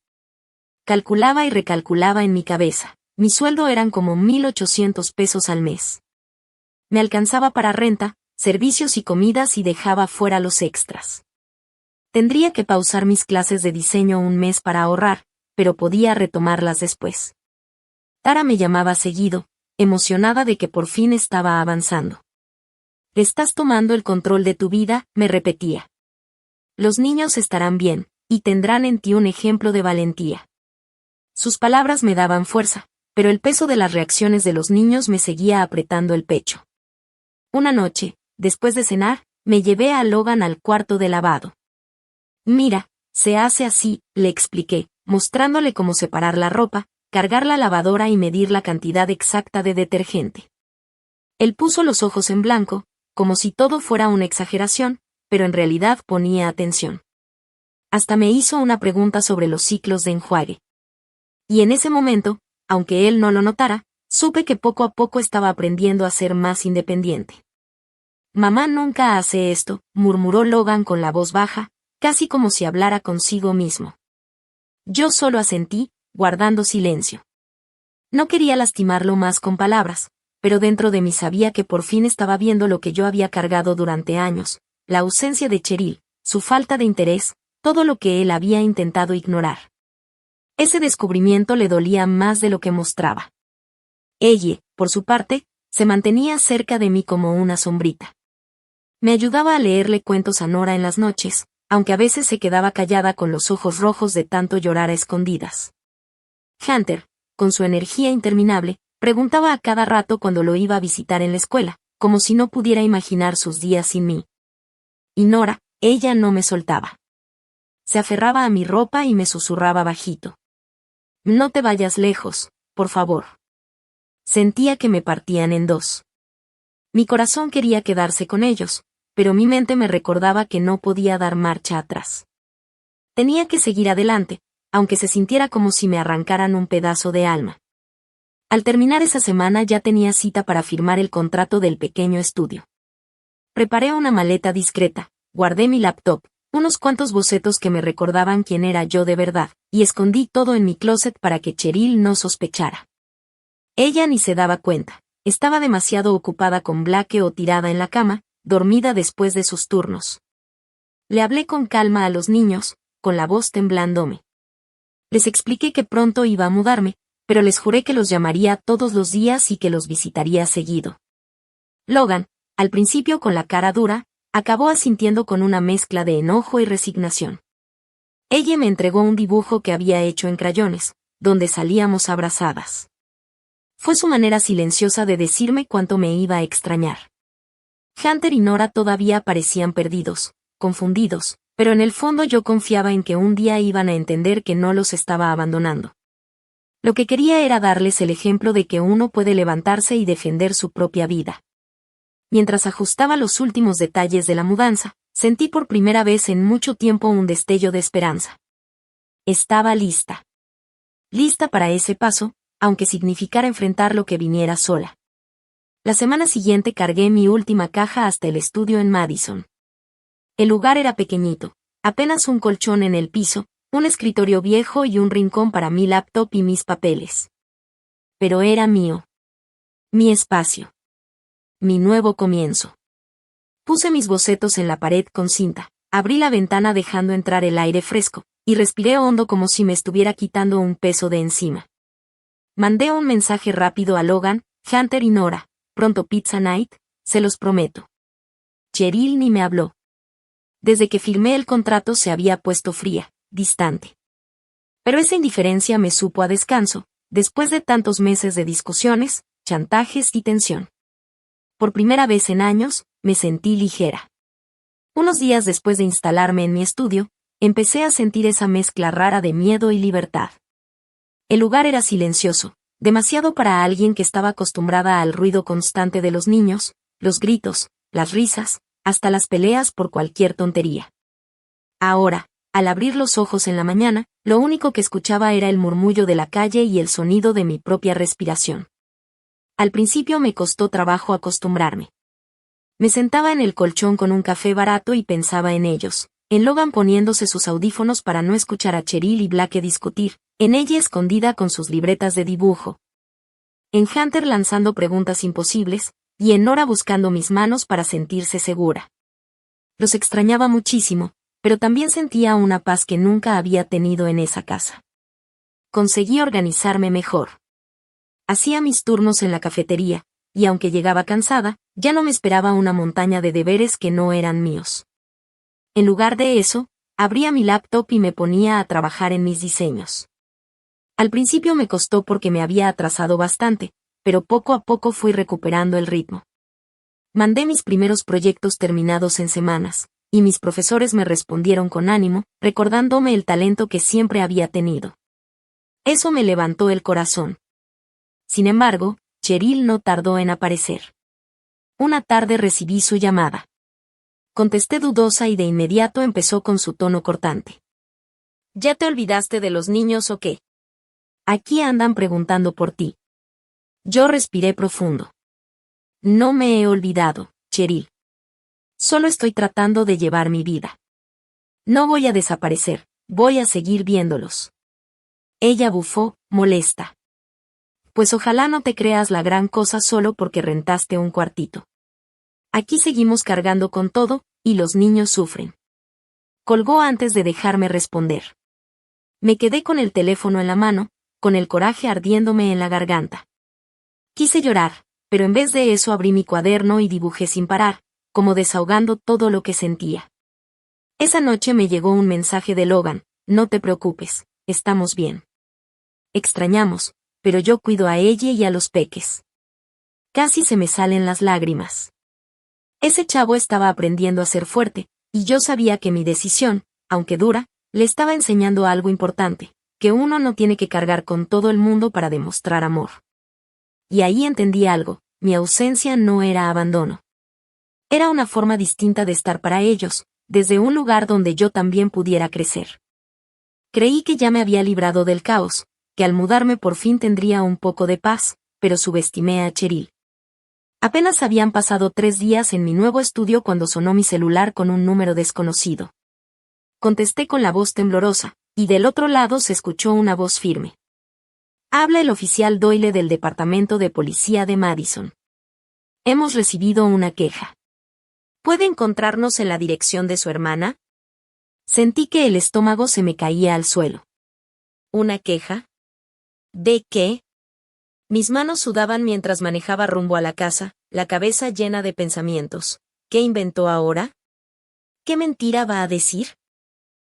Calculaba y recalculaba en mi cabeza. Mi sueldo eran como 1,800 pesos al mes. Me alcanzaba para renta, servicios y comidas y dejaba fuera los extras. Tendría que pausar mis clases de diseño un mes para ahorrar, pero podía retomarlas después. Tara me llamaba seguido, emocionada de que por fin estaba avanzando. «Estás tomando el control de tu vida», me repetía. «Los niños estarán bien, y tendrán en ti un ejemplo de valentía». Sus palabras me daban fuerza, pero el peso de las reacciones de los niños me seguía apretando el pecho. Una noche, después de cenar, me llevé a Logan al cuarto de lavado. «Mira, se hace así», le expliqué, mostrándole cómo separar la ropa, cargar la lavadora y medir la cantidad exacta de detergente. Él puso los ojos en blanco, como si todo fuera una exageración, pero en realidad ponía atención. Hasta me hizo una pregunta sobre los ciclos de enjuague. Y en ese momento, aunque él no lo notara, supe que poco a poco estaba aprendiendo a ser más independiente. «Mamá nunca hace esto», murmuró Logan con la voz baja, casi como si hablara consigo mismo. Yo solo asentí, guardando silencio. No quería lastimarlo más con palabras, pero dentro de mí sabía que por fin estaba viendo lo que yo había cargado durante años, la ausencia de Cheryl, su falta de interés, todo lo que él había intentado ignorar. Ese descubrimiento le dolía más de lo que mostraba. Ella, por su parte, se mantenía cerca de mí como una sombrita. Me ayudaba a leerle cuentos a Nora en las noches, aunque a veces se quedaba callada con los ojos rojos de tanto llorar a escondidas. Hunter, con su energía interminable, preguntaba a cada rato cuando lo iba a visitar en la escuela, como si no pudiera imaginar sus días sin mí. Y Nora, ella no me soltaba. Se aferraba a mi ropa y me susurraba bajito. «No te vayas lejos, por favor». Sentía que me partían en dos. Mi corazón quería quedarse con ellos, pero mi mente me recordaba que no podía dar marcha atrás. Tenía que seguir adelante, aunque se sintiera como si me arrancaran un pedazo de alma. Al terminar esa semana ya tenía cita para firmar el contrato del pequeño estudio. Preparé una maleta discreta, guardé mi laptop, unos cuantos bocetos que me recordaban quién era yo de verdad, y escondí todo en mi closet para que Cheryl no sospechara. Ella ni se daba cuenta, estaba demasiado ocupada con Blake o tirada en la cama, dormida después de sus turnos. Le hablé con calma a los niños, con la voz temblándome. Les expliqué que pronto iba a mudarme, pero les juré que los llamaría todos los días y que los visitaría seguido. Logan, al principio con la cara dura, acabó asintiendo con una mezcla de enojo y resignación. Ella me entregó un dibujo que había hecho en crayones, donde salíamos abrazadas. Fue su manera silenciosa de decirme cuánto me iba a extrañar. Hunter y Nora todavía parecían perdidos, confundidos, pero en el fondo yo confiaba en que un día iban a entender que no los estaba abandonando. Lo que quería era darles el ejemplo de que uno puede levantarse y defender su propia vida. Mientras ajustaba los últimos detalles de la mudanza, sentí por primera vez en mucho tiempo un destello de esperanza. Estaba lista. Lista para ese paso, aunque significara enfrentar lo que viniera sola. La semana siguiente cargué mi última caja hasta el estudio en Madison. El lugar era pequeñito, apenas un colchón en el piso, un escritorio viejo y un rincón para mi laptop y mis papeles. Pero era mío. Mi espacio. Mi nuevo comienzo. Puse mis bocetos en la pared con cinta, abrí la ventana dejando entrar el aire fresco, y respiré hondo como si me estuviera quitando un peso de encima. Mandé un mensaje rápido a Logan, Hunter y Nora, pronto pizza night, se los prometo. Cheryl ni me habló. Desde que firmé el contrato se había puesto fría, distante. Pero esa indiferencia me supo a descanso, después de tantos meses de discusiones, chantajes y tensión. Por primera vez en años, me sentí ligera. Unos días después de instalarme en mi estudio, empecé a sentir esa mezcla rara de miedo y libertad. El lugar era silencioso, demasiado para alguien que estaba acostumbrada al ruido constante de los niños, los gritos, las risas, hasta las peleas por cualquier tontería. Ahora, al abrir los ojos en la mañana, lo único que escuchaba era el murmullo de la calle y el sonido de mi propia respiración. Al principio me costó trabajo acostumbrarme. Me sentaba en el colchón con un café barato y pensaba en ellos, en Logan poniéndose sus audífonos para no escuchar a Cheryl y Blake discutir, en ella escondida con sus libretas de dibujo, en Hunter lanzando preguntas imposibles, y en Nora buscando mis manos para sentirse segura. Los extrañaba muchísimo, pero también sentía una paz que nunca había tenido en esa casa. Conseguí organizarme mejor. Hacía mis turnos en la cafetería, y aunque llegaba cansada, ya no me esperaba una montaña de deberes que no eran míos. En lugar de eso, abría mi laptop y me ponía a trabajar en mis diseños. Al principio me costó porque me había atrasado bastante, pero poco a poco fui recuperando el ritmo. Mandé mis primeros proyectos terminados en semanas, y mis profesores me respondieron con ánimo, recordándome el talento que siempre había tenido. Eso me levantó el corazón. Sin embargo, Cheryl no tardó en aparecer. Una tarde recibí su llamada. Contesté dudosa y de inmediato empezó con su tono cortante. ¿Ya te olvidaste de los niños o qué? Aquí andan preguntando por ti. Yo respiré profundo. No me he olvidado, Cheryl. Solo estoy tratando de llevar mi vida. No voy a desaparecer, voy a seguir viéndolos. Ella bufó, molesta. Pues ojalá no te creas la gran cosa solo porque rentaste un cuartito. Aquí seguimos cargando con todo, y los niños sufren. Colgó antes de dejarme responder. Me quedé con el teléfono en la mano, con el coraje ardiéndome en la garganta. Quise llorar, pero en vez de eso abrí mi cuaderno y dibujé sin parar, como desahogando todo lo que sentía. Esa noche me llegó un mensaje de Logan: no te preocupes, estamos bien. Extrañamos, pero yo cuido a ella y a los peques. Casi se me salen las lágrimas. Ese chavo estaba aprendiendo a ser fuerte, y yo sabía que mi decisión, aunque dura, le estaba enseñando algo importante, que uno no tiene que cargar con todo el mundo para demostrar amor. Y ahí entendí algo: mi ausencia no era abandono. Era una forma distinta de estar para ellos, desde un lugar donde yo también pudiera crecer. Creí que ya me había librado del caos, que al mudarme por fin tendría un poco de paz, pero subestimé a Cheryl. Apenas habían pasado 3 días en mi nuevo estudio cuando sonó mi celular con un número desconocido. Contesté con la voz temblorosa, y del otro lado se escuchó una voz firme. Habla el oficial Doyle del Departamento de Policía de Madison. Hemos recibido una queja. ¿Puede encontrarnos en la dirección de su hermana? Sentí que el estómago se me caía al suelo. ¿Una queja? ¿De qué? Mis manos sudaban mientras manejaba rumbo a la casa, la cabeza llena de pensamientos. ¿Qué inventó ahora? ¿Qué mentira va a decir?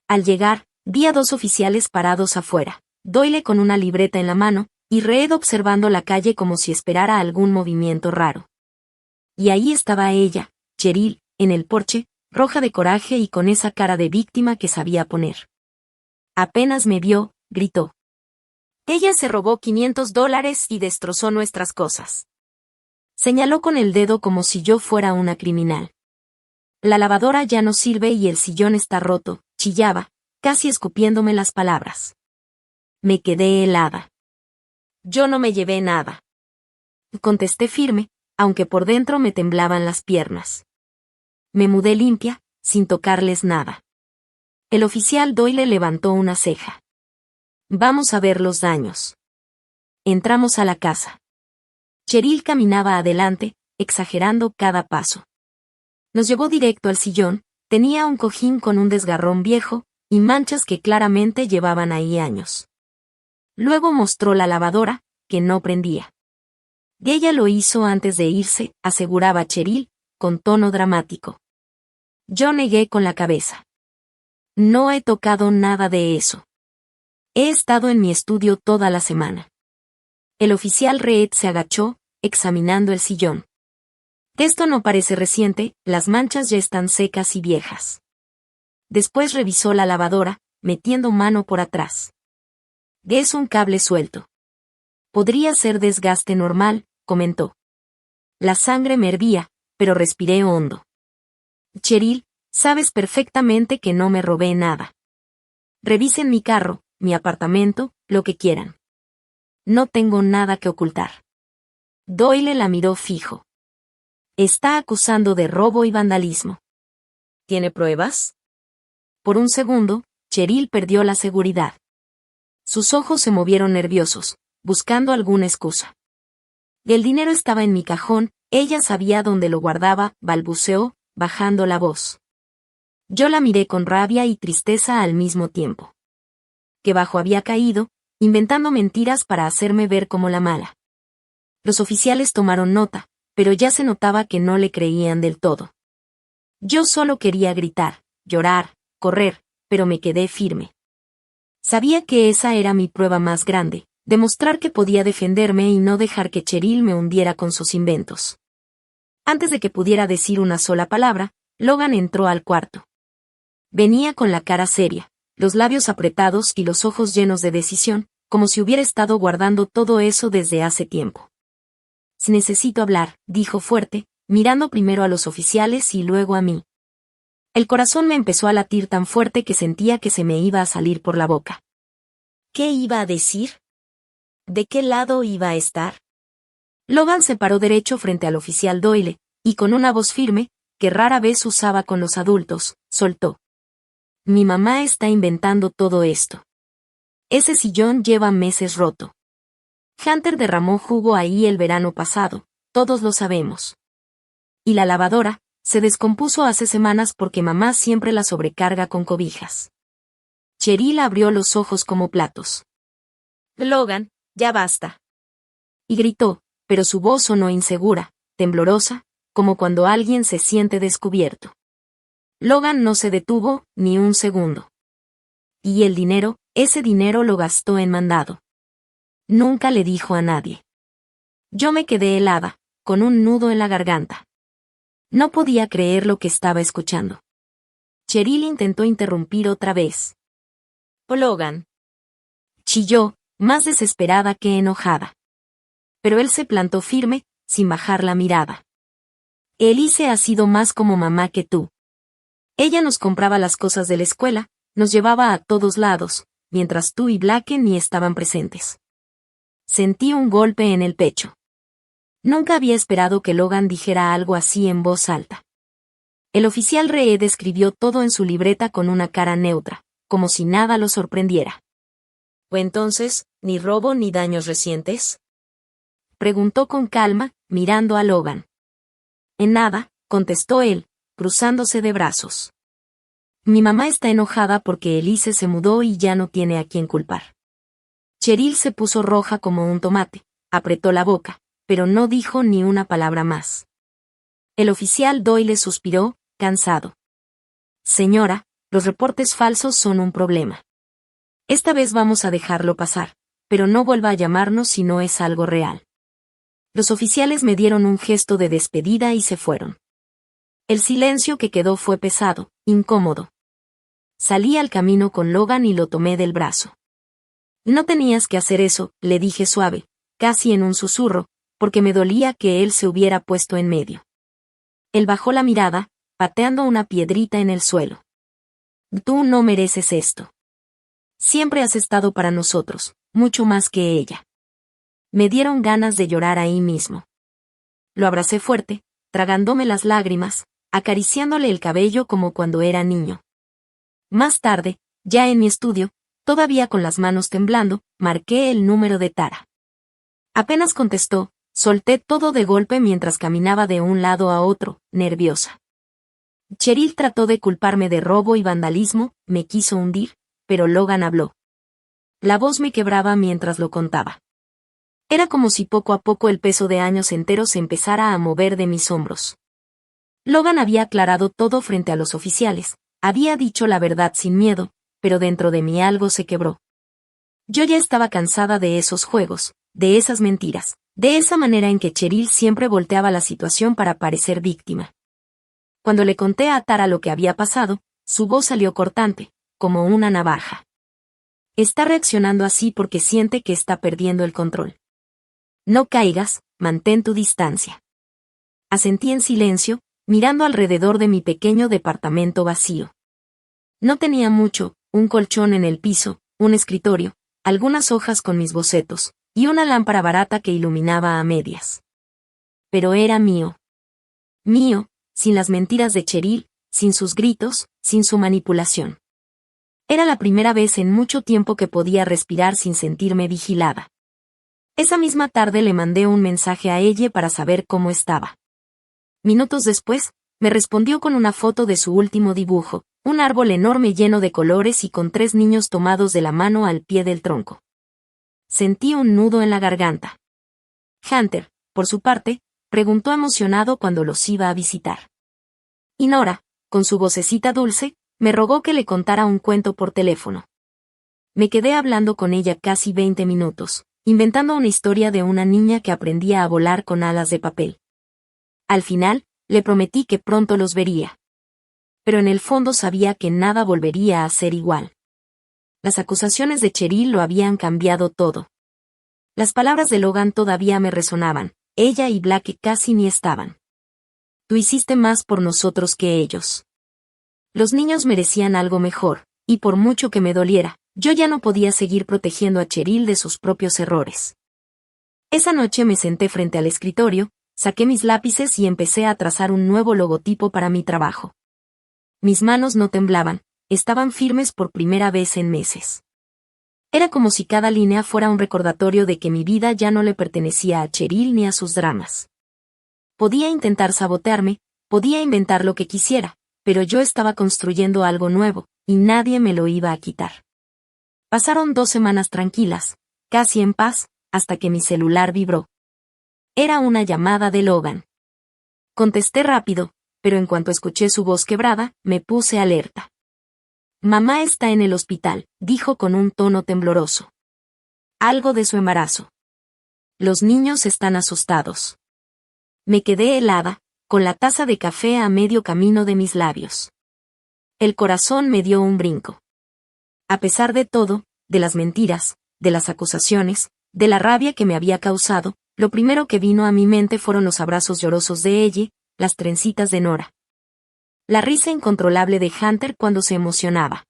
Al llegar, vi a 2 oficiales parados afuera, Doyle con una libreta en la mano, y Reed observando la calle como si esperara algún movimiento raro. Y ahí estaba ella, Cheryl, en el porche, roja de coraje y con esa cara de víctima que sabía poner. Apenas me vio, gritó. Ella se robó $500 y destrozó nuestras cosas. Señaló con el dedo como si yo fuera una criminal. La lavadora ya no sirve y el sillón está roto, chillaba, casi escupiéndome las palabras. Me quedé helada. Yo no me llevé nada. Contesté firme, aunque por dentro me temblaban las piernas. Me mudé limpia, sin tocarles nada. El oficial Doyle levantó una ceja. Vamos a ver los daños. Entramos a la casa. Cheryl caminaba adelante, exagerando cada paso. Nos llevó directo al sillón, tenía un cojín con un desgarrón viejo, y manchas que claramente llevaban ahí años. Luego mostró la lavadora, que no prendía. Y ella lo hizo antes de irse, aseguraba Cheryl, con tono dramático. Yo negué con la cabeza. No he tocado nada de eso. He estado en mi estudio toda la semana. El oficial Reed se agachó, examinando el sillón. Esto no parece reciente, las manchas ya están secas y viejas. Después revisó la lavadora, metiendo mano por atrás. Es un cable suelto. Podría ser desgaste normal, comentó. La sangre me hervía, pero respiré hondo. Cheryl, sabes perfectamente que no me robé nada. Revisen mi carro, mi apartamento, lo que quieran. No tengo nada que ocultar. Doyle la miró fijo. Está acusando de robo y vandalismo. ¿Tiene pruebas? Por un segundo, Cheryl perdió la seguridad. Sus ojos se movieron nerviosos, buscando alguna excusa. El dinero estaba en mi cajón, ella sabía dónde lo guardaba, balbuceó, bajando la voz. Yo la miré con rabia y tristeza al mismo tiempo. Qué bajo había caído, inventando mentiras para hacerme ver como la mala. Los oficiales tomaron nota, pero ya se notaba que no le creían del todo. Yo solo quería gritar, llorar, correr, pero me quedé firme. Sabía que esa era mi prueba más grande, demostrar que podía defenderme y no dejar que Cheryl me hundiera con sus inventos. Antes de que pudiera decir una sola palabra, Logan entró al cuarto. Venía con la cara seria, los labios apretados y los ojos llenos de decisión, como si hubiera estado guardando todo eso desde hace tiempo. Necesito hablar, dijo fuerte, mirando primero a los oficiales y luego a mí. El corazón me empezó a latir tan fuerte que sentía que se me iba a salir por la boca. ¿Qué iba a decir? ¿De qué lado iba a estar? Logan se paró derecho frente al oficial Doyle, y con una voz firme, que rara vez usaba con los adultos, soltó. Mi mamá está inventando todo esto. Ese sillón lleva meses roto. Hunter derramó jugo ahí el verano pasado, todos lo sabemos. Y la lavadora se descompuso hace semanas porque mamá siempre la sobrecarga con cobijas. Cheryl abrió los ojos como platos. Logan, ya basta. Y gritó, pero su voz sonó insegura, temblorosa, como cuando alguien se siente descubierto. Logan no se detuvo, ni un segundo. Y el dinero, ese dinero lo gastó en mandado. Nunca le dijo a nadie. Yo me quedé helada, con un nudo en la garganta. No podía creer lo que estaba escuchando. Cheryl intentó interrumpir otra vez. Logan. Chilló, más desesperada que enojada. Pero él se plantó firme, sin bajar la mirada. Elise ha sido más como mamá que tú. Ella nos compraba las cosas de la escuela, nos llevaba a todos lados, mientras tú y Blake ni estaban presentes. Sentí un golpe en el pecho. Nunca había esperado que Logan dijera algo así en voz alta. El oficial Reed describió todo en su libreta con una cara neutra, como si nada lo sorprendiera. ¿O entonces, ni robo ni daños recientes? Preguntó con calma, mirando a Logan. En nada, contestó él, cruzándose de brazos. Mi mamá está enojada porque Elise se mudó y ya no tiene a quién culpar. Cheryl se puso roja como un tomate, apretó la boca, pero no dijo ni una palabra más. El oficial Doyle suspiró, cansado. Señora, los reportes falsos son un problema. Esta vez vamos a dejarlo pasar, pero no vuelva a llamarnos si no es algo real. Los oficiales me dieron un gesto de despedida y se fueron. El silencio que quedó fue pesado, incómodo. Salí al camino con Logan y lo tomé del brazo. No tenías que hacer eso, le dije suave, casi en un susurro, porque me dolía que él se hubiera puesto en medio. Él bajó la mirada, pateando una piedrita en el suelo. Tú no mereces esto. Siempre has estado para nosotros, mucho más que ella. Me dieron ganas de llorar ahí mismo. Lo abracé fuerte, tragándome las lágrimas, acariciándole el cabello como cuando era niño. Más tarde, ya en mi estudio, todavía con las manos temblando, marqué el número de Tara. Apenas contestó, solté todo de golpe mientras caminaba de un lado a otro, nerviosa. Cheryl trató de culparme de robo y vandalismo, me quiso hundir, pero Logan habló. La voz me quebraba mientras lo contaba. Era como si poco a poco el peso de años enteros se empezara a mover de mis hombros. Logan había aclarado todo frente a los oficiales, había dicho la verdad sin miedo, pero dentro de mí algo se quebró. Yo ya estaba cansada de esos juegos, de esas mentiras, de esa manera en que Cheryl siempre volteaba la situación para parecer víctima. Cuando le conté a Tara lo que había pasado, su voz salió cortante, como una navaja. Está reaccionando así porque siente que está perdiendo el control. No caigas, mantén tu distancia. Asentí en silencio, mirando alrededor de mi pequeño departamento vacío. No tenía mucho, un colchón en el piso, un escritorio, algunas hojas con mis bocetos, y una lámpara barata que iluminaba a medias. Pero era mío. Mío, sin las mentiras de Cheryl, sin sus gritos, sin su manipulación. Era la primera vez en mucho tiempo que podía respirar sin sentirme vigilada. Esa misma tarde le mandé un mensaje a ella para saber cómo estaba. Minutos después, me respondió con una foto de su último dibujo, un árbol enorme lleno de colores y con 3 niños tomados de la mano al pie del tronco. Sentí un nudo en la garganta. Hunter, por su parte, preguntó emocionado cuando los iba a visitar. Y Nora, con su vocecita dulce, me rogó que le contara un cuento por teléfono. Me quedé hablando con ella casi 20 minutos, inventando una historia de una niña que aprendía a volar con alas de papel. Al final, le prometí que pronto los vería. Pero en el fondo sabía que nada volvería a ser igual. Las acusaciones de Cheryl lo habían cambiado todo. Las palabras de Logan todavía me resonaban, ella y Blake casi ni estaban. Tú hiciste más por nosotros que ellos. Los niños merecían algo mejor, y por mucho que me doliera, yo ya no podía seguir protegiendo a Cheryl de sus propios errores. Esa noche me senté frente al escritorio, saqué mis lápices y empecé a trazar un nuevo logotipo para mi trabajo. Mis manos no temblaban, estaban firmes por primera vez en meses. Era como si cada línea fuera un recordatorio de que mi vida ya no le pertenecía a Cheryl ni a sus dramas. Podía intentar sabotearme, podía inventar lo que quisiera, pero yo estaba construyendo algo nuevo, y nadie me lo iba a quitar. Pasaron 2 semanas tranquilas, casi en paz, hasta que mi celular vibró. Era una llamada de Logan. Contesté rápido, pero en cuanto escuché su voz quebrada, me puse alerta. Mamá está en el hospital, dijo con un tono tembloroso. Algo de su embarazo. Los niños están asustados. Me quedé helada, con la taza de café a medio camino de mis labios. El corazón me dio un brinco. A pesar de todo, de las mentiras, de las acusaciones, de la rabia que me había causado, lo primero que vino a mi mente fueron los abrazos llorosos de ella, las trencitas de Nora. La risa incontrolable de Hunter cuando se emocionaba.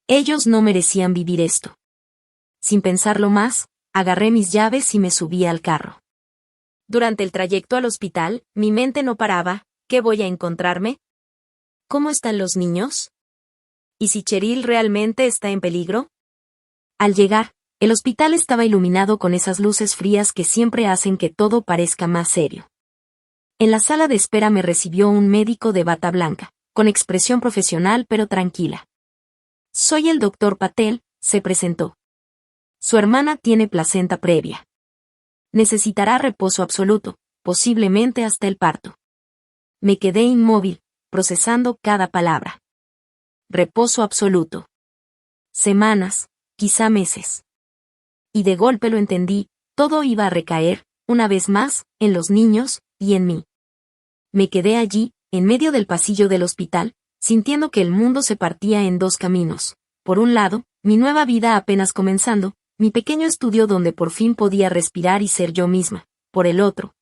Ellos no merecían vivir esto. Sin pensarlo más, agarré mis llaves y me subí al carro. Durante el trayecto al hospital, mi mente no paraba. ¿Qué voy a encontrarme? ¿Cómo están los niños? ¿Y si Cheryl realmente está en peligro? Al llegar, el hospital estaba iluminado con esas luces frías que siempre hacen que todo parezca más serio. En la sala de espera me recibió un médico de bata blanca, con expresión profesional pero tranquila. Soy el doctor Patel, se presentó. Su hermana tiene placenta previa. Necesitará reposo absoluto, posiblemente hasta el parto. Me quedé inmóvil, procesando cada palabra. Reposo absoluto. Semanas, quizá meses. Y de golpe lo entendí, todo iba a recaer, una vez más, en los niños, y en mí. Me quedé allí, en medio del pasillo del hospital, sintiendo que el mundo se partía en 2 caminos. Por un lado, mi nueva vida apenas comenzando, mi pequeño estudio donde por fin podía respirar y ser yo misma. Por el otro,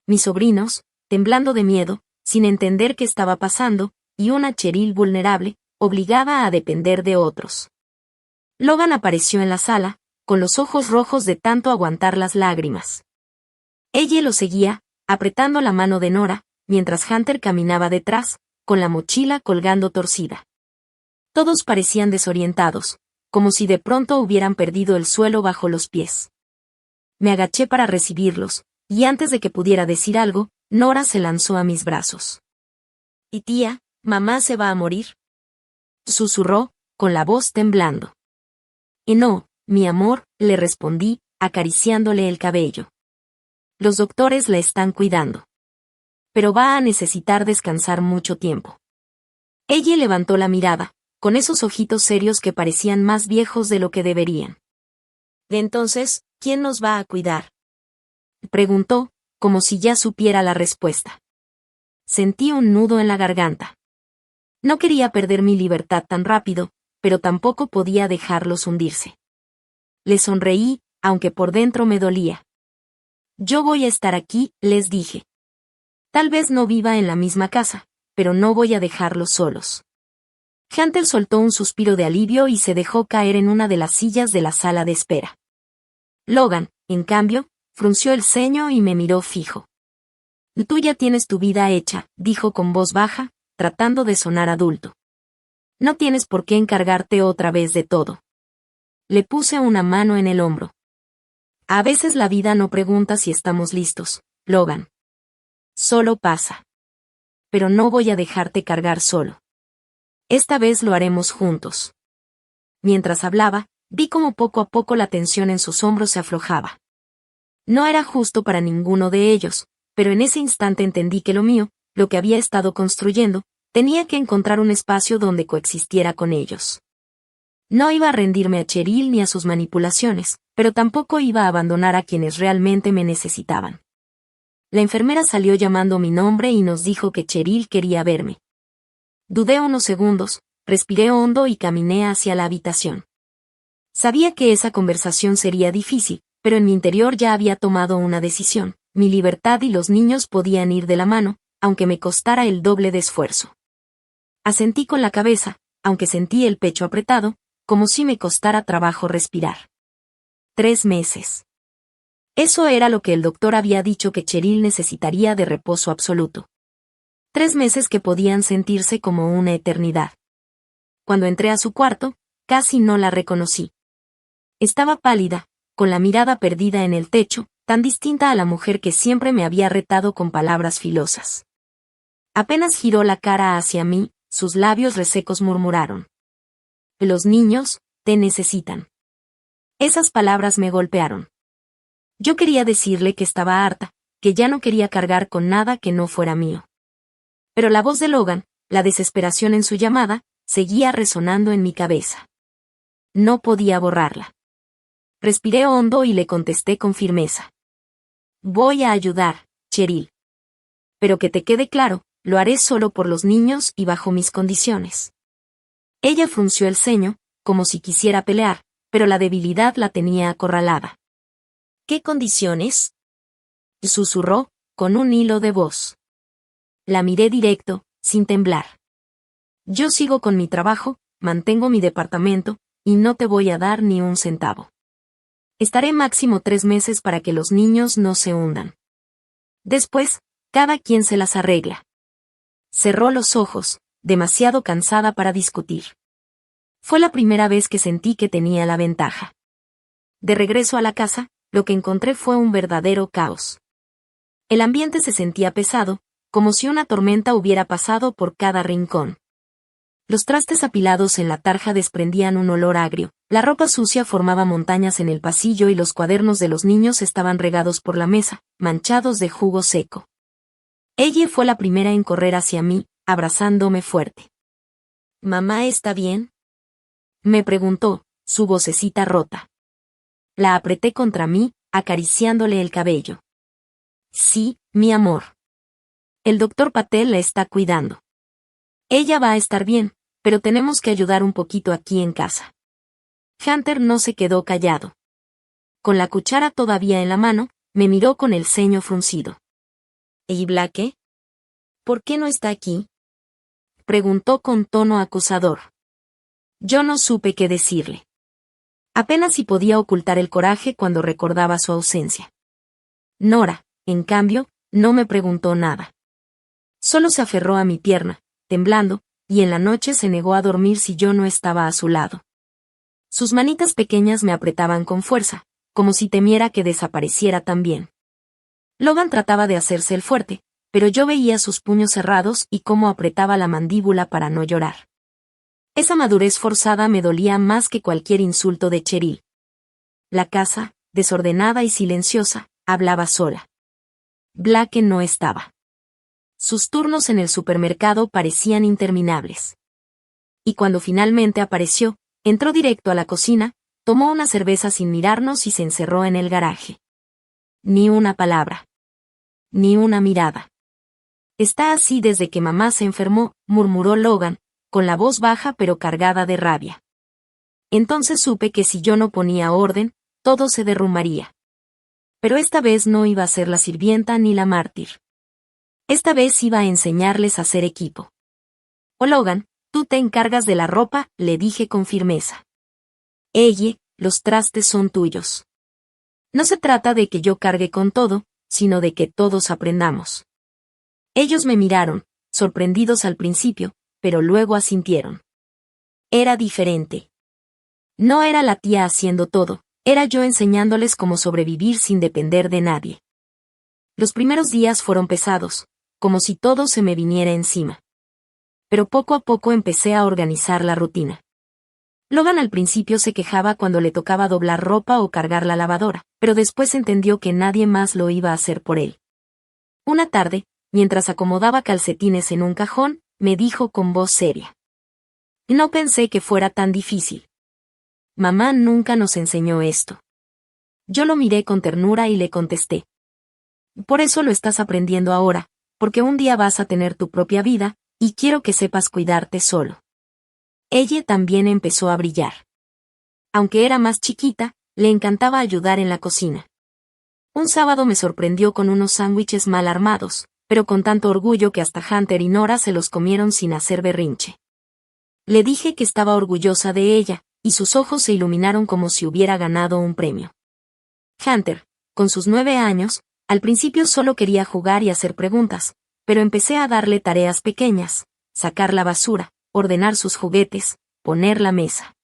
mis sobrinos, temblando de miedo, sin entender qué estaba pasando, y una Cheryl vulnerable, obligada a depender de otros. Logan apareció en la sala, con los ojos rojos de tanto aguantar las lágrimas. Ella lo seguía, apretando la mano de Nora, mientras Hunter caminaba detrás, con la mochila colgando torcida. Todos parecían desorientados, como si de pronto hubieran perdido el suelo bajo los pies. Me agaché para recibirlos, y antes de que pudiera decir algo, Nora se lanzó a mis brazos. «¿Y tía, mamá se va a morir?», susurró, con la voz temblando. «Y no, mi amor», le respondí, acariciándole el cabello. «Los doctores la están cuidando. Pero va a necesitar descansar mucho tiempo». Ella levantó la mirada, con esos ojitos serios que parecían más viejos de lo que deberían. «Entonces, ¿quién nos va a cuidar?», preguntó, como si ya supiera la respuesta. Sentí un nudo en la garganta. No quería perder mi libertad tan rápido, pero tampoco podía dejarlos hundirse. Le sonreí, aunque por dentro me dolía. «Yo voy a estar aquí», les dije. «Tal vez no viva en la misma casa, pero no voy a dejarlos solos». Hunter soltó un suspiro de alivio y se dejó caer en una de las sillas de la sala de espera. Logan, en cambio, frunció el ceño y me miró fijo. Tú ya tienes tu vida hecha, dijo con voz baja, tratando de sonar adulto. No tienes por qué encargarte otra vez de todo. Le puse una mano en el hombro. A veces la vida no pregunta si estamos listos, Logan. Solo pasa. Pero no voy a dejarte cargar solo. Esta vez lo haremos juntos. Mientras hablaba, vi cómo poco a poco la tensión en sus hombros se aflojaba. No era justo para ninguno de ellos, pero en ese instante entendí que lo mío, lo que había estado construyendo, tenía que encontrar un espacio donde coexistiera con ellos. No iba a rendirme a Cheryl ni a sus manipulaciones, pero tampoco iba a abandonar a quienes realmente me necesitaban. La enfermera salió llamando mi nombre y nos dijo que Cheryl quería verme. Dudé unos segundos, respiré hondo y caminé hacia la habitación. Sabía que esa conversación sería difícil, pero en mi interior ya había tomado una decisión. Mi libertad y los niños podían ir de la mano, aunque me costara el doble de esfuerzo. Asentí con la cabeza, aunque sentí el pecho apretado, como si me costara trabajo respirar. 3 meses. Eso era lo que el doctor había dicho que Cheryl necesitaría de reposo absoluto. 3 meses que podían sentirse como una eternidad. Cuando entré a su cuarto, casi no la reconocí. Estaba pálida, con la mirada perdida en el techo, tan distinta a la mujer que siempre me había retado con palabras filosas. Apenas giró la cara hacia mí, sus labios resecos murmuraron. Los niños, te necesitan. Esas palabras me golpearon. Yo quería decirle que estaba harta, que ya no quería cargar con nada que no fuera mío. Pero la voz de Logan, la desesperación en su llamada, seguía resonando en mi cabeza. No podía borrarla. Respiré hondo y le contesté con firmeza. Voy a ayudar, Cheryl. Pero que te quede claro, lo haré solo por los niños y bajo mis condiciones. Ella frunció el ceño, como si quisiera pelear, pero la debilidad la tenía acorralada. ¿Qué condiciones? Susurró, con un hilo de voz. La miré directo, sin temblar. Yo sigo con mi trabajo, mantengo mi departamento, y no te voy a dar ni un centavo. Estaré máximo 3 meses para que los niños no se hundan. Después, cada quien se las arregla. Cerró los ojos, demasiado cansada para discutir. Fue la primera vez que sentí que tenía la ventaja. De regreso a la casa, lo que encontré fue un verdadero caos. El ambiente se sentía pesado, como si una tormenta hubiera pasado por cada rincón. Los trastes apilados en la tarja desprendían un olor agrio, la ropa sucia formaba montañas en el pasillo y los cuadernos de los niños estaban regados por la mesa, manchados de jugo seco. Ella fue la primera en correr hacia mí, abrazándome fuerte. ¿Mamá está bien?, me preguntó, su vocecita rota. La apreté contra mí, acariciándole el cabello. Sí, mi amor. El doctor Patel la está cuidando. Ella va a estar bien, pero tenemos que ayudar un poquito aquí en casa. Hunter no se quedó callado. Con la cuchara todavía en la mano, me miró con el ceño fruncido. ¿Y Blake? ¿Por qué no está aquí?, preguntó con tono acusador. Yo no supe qué decirle. Apenas si podía ocultar el coraje cuando recordaba su ausencia. Nora, en cambio, no me preguntó nada. Solo se aferró a mi pierna, temblando, y en la noche se negó a dormir si yo no estaba a su lado. Sus manitas pequeñas me apretaban con fuerza, como si temiera que desapareciera también. Logan trataba de hacerse el fuerte, pero yo veía sus puños cerrados y cómo apretaba la mandíbula para no llorar. Esa madurez forzada me dolía más que cualquier insulto de Cheryl. La casa, desordenada y silenciosa, hablaba sola. Blake no estaba. Sus turnos en el supermercado parecían interminables. Y cuando finalmente apareció, entró directo a la cocina, tomó una cerveza sin mirarnos y se encerró en el garaje. Ni una palabra. Ni una mirada. Está así desde que mamá se enfermó, murmuró Logan, con la voz baja pero cargada de rabia. Entonces supe que si yo no ponía orden, todo se derrumbaría. Pero esta vez no iba a ser la sirvienta ni la mártir. Esta vez iba a enseñarles a ser equipo. Oh Logan, tú te encargas de la ropa, le dije con firmeza. Ella, los trastes son tuyos. No se trata de que yo cargue con todo, sino de que todos aprendamos. Ellos me miraron, sorprendidos al principio, pero luego asintieron. Era diferente. No era la tía haciendo todo, era yo enseñándoles cómo sobrevivir sin depender de nadie. Los primeros días fueron pesados, como si todo se me viniera encima. Pero poco a poco empecé a organizar la rutina. Logan al principio se quejaba cuando le tocaba doblar ropa o cargar la lavadora, pero después entendió que nadie más lo iba a hacer por él. Una tarde, mientras acomodaba calcetines en un cajón, me dijo con voz seria. No pensé que fuera tan difícil. Mamá nunca nos enseñó esto. Yo lo miré con ternura y le contesté. Por eso lo estás aprendiendo ahora, porque un día vas a tener tu propia vida, y quiero que sepas cuidarte solo. Ella también empezó a brillar. Aunque era más chiquita, le encantaba ayudar en la cocina. Un sábado me sorprendió con unos sándwiches mal armados, pero con tanto orgullo que hasta Hunter y Nora se los comieron sin hacer berrinche. Le dije que estaba orgullosa de ella, y sus ojos se iluminaron como si hubiera ganado un premio. Hunter, con sus 9 años, al principio solo quería jugar y hacer preguntas, pero empecé a darle tareas pequeñas, sacar la basura, ordenar sus juguetes, poner la mesa.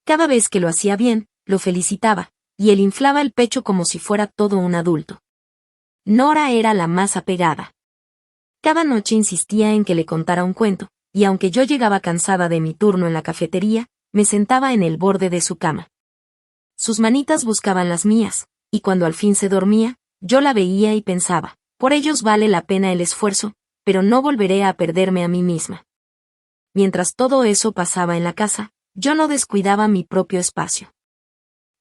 Cada vez que lo hacía bien, lo felicitaba, y él inflaba el pecho como si fuera todo un adulto. Nora era la más apegada. Cada noche insistía en que le contara un cuento, y aunque yo llegaba cansada de mi turno en la cafetería, me sentaba en el borde de su cama. Sus manitas buscaban las mías, y cuando al fin se dormía, yo la veía y pensaba, por ellos vale la pena el esfuerzo, pero no volveré a perderme a mí misma. Mientras todo eso pasaba en la casa, yo no descuidaba mi propio espacio.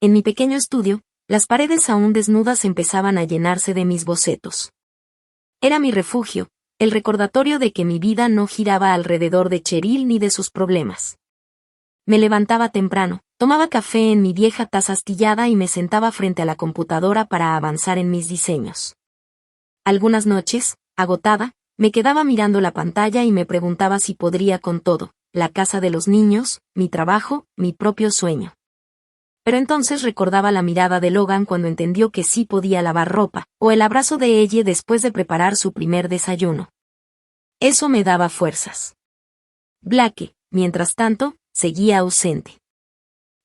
En mi pequeño estudio, las paredes aún desnudas empezaban a llenarse de mis bocetos. Era mi refugio, el recordatorio de que mi vida no giraba alrededor de Cheryl ni de sus problemas. Me levantaba temprano, tomaba café en mi vieja taza astillada y me sentaba frente a la computadora para avanzar en mis diseños. Algunas noches, agotada, me quedaba mirando la pantalla y me preguntaba si podría con todo, la casa de los niños, mi trabajo, mi propio sueño. Pero entonces recordaba la mirada de Logan cuando entendió que sí podía lavar ropa, o el abrazo de ella después de preparar su primer desayuno. Eso me daba fuerzas. Blake, mientras tanto, seguía ausente.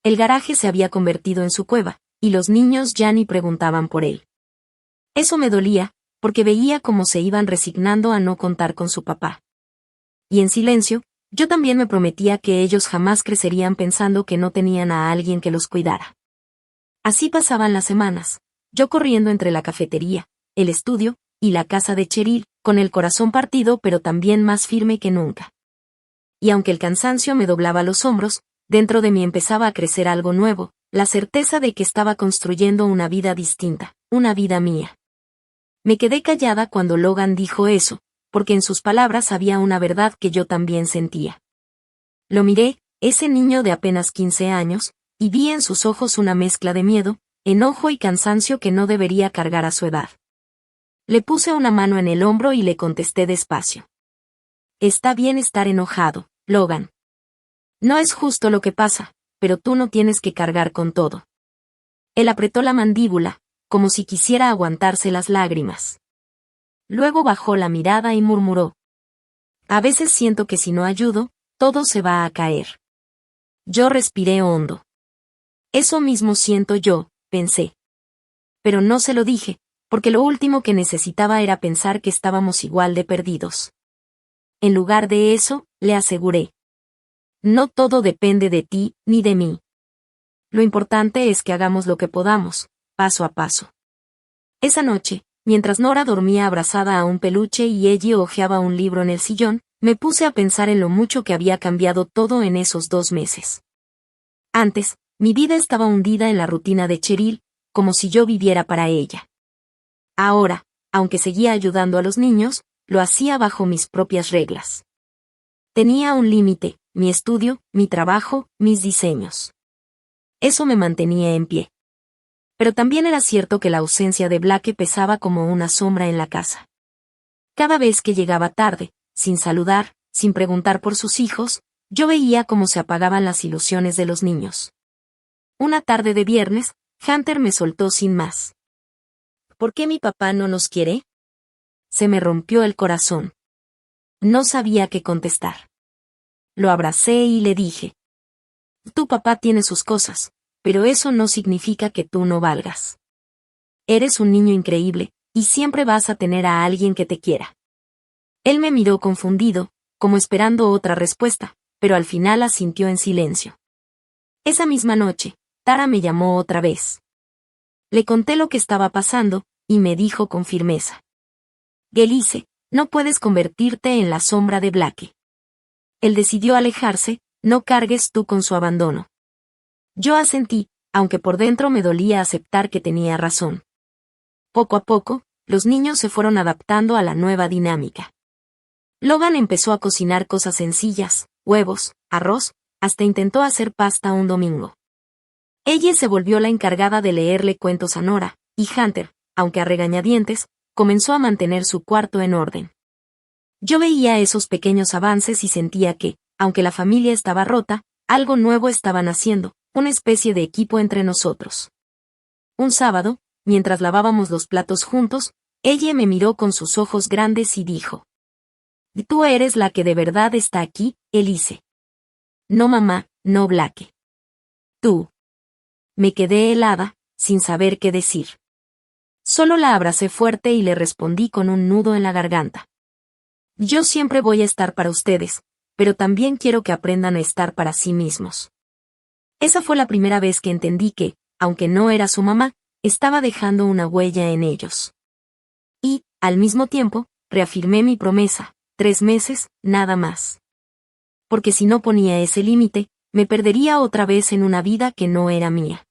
El garaje se había convertido en su cueva, y los niños ya ni preguntaban por él. Eso me dolía, porque veía cómo se iban resignando a no contar con su papá. Y en silencio, yo también me prometía que ellos jamás crecerían pensando que no tenían a alguien que los cuidara. Así pasaban las semanas, yo corriendo entre la cafetería, el estudio, y la casa de Cheryl, con el corazón partido pero también más firme que nunca. Y aunque el cansancio me doblaba los hombros, dentro de mí empezaba a crecer algo nuevo, la certeza de que estaba construyendo una vida distinta, una vida mía. Me quedé callada cuando Logan dijo eso, porque en sus palabras había una verdad que yo también sentía. Lo miré, ese niño de apenas 15 años, y vi en sus ojos una mezcla de miedo, enojo y cansancio que no debería cargar a su edad. Le puse una mano en el hombro y le contesté despacio. Está bien estar enojado, Logan. No es justo lo que pasa, pero tú no tienes que cargar con todo. Él apretó la mandíbula, como si quisiera aguantarse las lágrimas. Luego bajó la mirada y murmuró. A veces siento que si no ayudo, todo se va a caer. Yo respiré hondo. Eso mismo siento yo, pensé. Pero no se lo dije, porque lo último que necesitaba era pensar que estábamos igual de perdidos. En lugar de eso, le aseguré. No todo depende de ti, ni de mí. Lo importante es que hagamos lo que podamos, paso a paso. Esa noche, mientras Nora dormía abrazada a un peluche y ella hojeaba un libro en el sillón, me puse a pensar en lo mucho que había cambiado todo en esos 2 meses. Antes, mi vida estaba hundida en la rutina de Cheryl, como si yo viviera para ella. Ahora, aunque seguía ayudando a los niños, lo hacía bajo mis propias reglas. Tenía un límite, mi estudio, mi trabajo, mis diseños. Eso me mantenía en pie. Pero también era cierto que la ausencia de Blake pesaba como una sombra en la casa. Cada vez que llegaba tarde, sin saludar, sin preguntar por sus hijos, yo veía cómo se apagaban las ilusiones de los niños. Una tarde de viernes, Hunter me soltó sin más. ¿Por qué mi papá no nos quiere? se me rompió el corazón. No sabía qué contestar. Lo abracé y le dije: tu papá tiene sus cosas, pero eso no significa que tú no valgas. Eres un niño increíble, y siempre vas a tener a alguien que te quiera. Él me miró confundido, como esperando otra respuesta, pero al final asintió en silencio. Esa misma noche, Tara me llamó otra vez. Le conté lo que estaba pasando, y me dijo con firmeza: Gelize, no puedes convertirte en la sombra de Blake. Él decidió alejarse, no cargues tú con su abandono. Yo asentí, aunque por dentro me dolía aceptar que tenía razón. Poco a poco, los niños se fueron adaptando a la nueva dinámica. Logan empezó a cocinar cosas sencillas, huevos, arroz, hasta intentó hacer pasta un domingo. Ella se volvió la encargada de leerle cuentos a Nora, y Hunter, aunque a regañadientes, comenzó a mantener su cuarto en orden. Yo veía esos pequeños avances y sentía que, aunque la familia estaba rota, algo nuevo estaba naciendo, una especie de equipo entre nosotros. Un sábado, mientras lavábamos los platos juntos, ella me miró con sus ojos grandes y dijo: tú eres la que de verdad está aquí, Gelize. No mamá, no Blake. Tú. Me quedé helada, sin saber qué decir. Solo la abracé fuerte y le respondí con un nudo en la garganta: yo siempre voy a estar para ustedes, pero también quiero que aprendan a estar para sí mismos. Esa fue la primera vez que entendí que, aunque no era su mamá, estaba dejando una huella en ellos. Y, al mismo tiempo, reafirmé mi promesa: 3 meses, nada más. Porque si no ponía ese límite, me perdería otra vez en una vida que no era mía.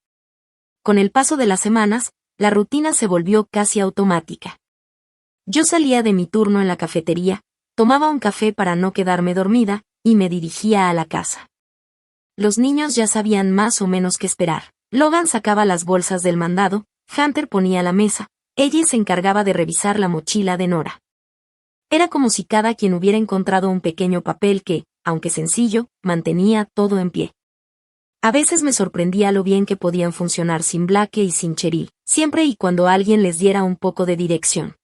Con el paso de las semanas, la rutina se volvió casi automática. Yo salía de mi turno en la cafetería, tomaba un café para no quedarme dormida, y me dirigía a la casa. Los niños ya sabían más o menos qué esperar. Logan sacaba las bolsas del mandado, Hunter ponía la mesa, ella se encargaba de revisar la mochila de Nora. Era como si cada quien hubiera encontrado un pequeño papel que, aunque sencillo, mantenía todo en pie. A veces me sorprendía lo bien que podían funcionar sin Blake y sin Cheryl, siempre y cuando alguien les diera un poco de dirección.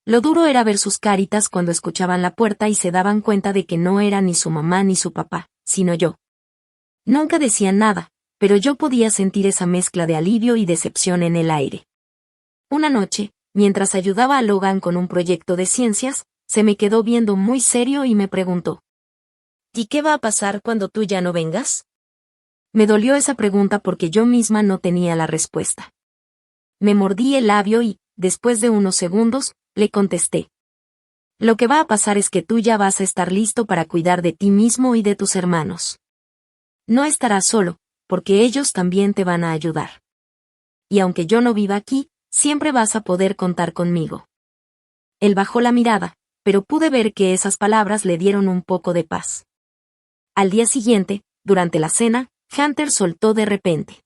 Lo duro era ver sus caritas cuando escuchaban la puerta y se daban cuenta de que no era ni su mamá ni su papá, sino yo. Nunca decían nada, pero yo podía sentir esa mezcla de alivio y decepción en el aire. Una noche, mientras ayudaba a Logan con un proyecto de ciencias, se me quedó viendo muy serio y me preguntó: ¿y qué va a pasar cuando tú ya no vengas? Me dolió esa pregunta porque yo misma no tenía la respuesta. Me mordí el labio y, después de unos segundos, le contesté: lo que va a pasar es que tú ya vas a estar listo para cuidar de ti mismo y de tus hermanos. No estarás solo, porque ellos también te van a ayudar. Y aunque yo no viva aquí, siempre vas a poder contar conmigo. Él bajó la mirada, pero pude ver que esas palabras le dieron un poco de paz. Al día siguiente, durante la cena, Hunter soltó de repente: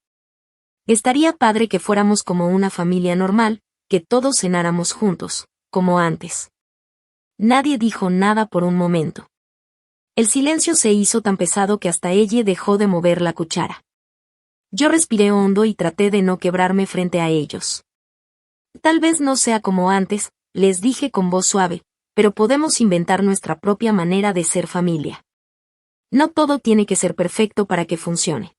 estaría padre que fuéramos como una familia normal, que todos cenáramos juntos, como antes. Nadie dijo nada por un momento. El silencio se hizo tan pesado que hasta ella dejó de mover la cuchara. Yo respiré hondo y traté de no quebrarme frente a ellos. Tal vez no sea como antes, les dije con voz suave, pero podemos inventar nuestra propia manera de ser familia. No todo tiene que ser perfecto para que funcione.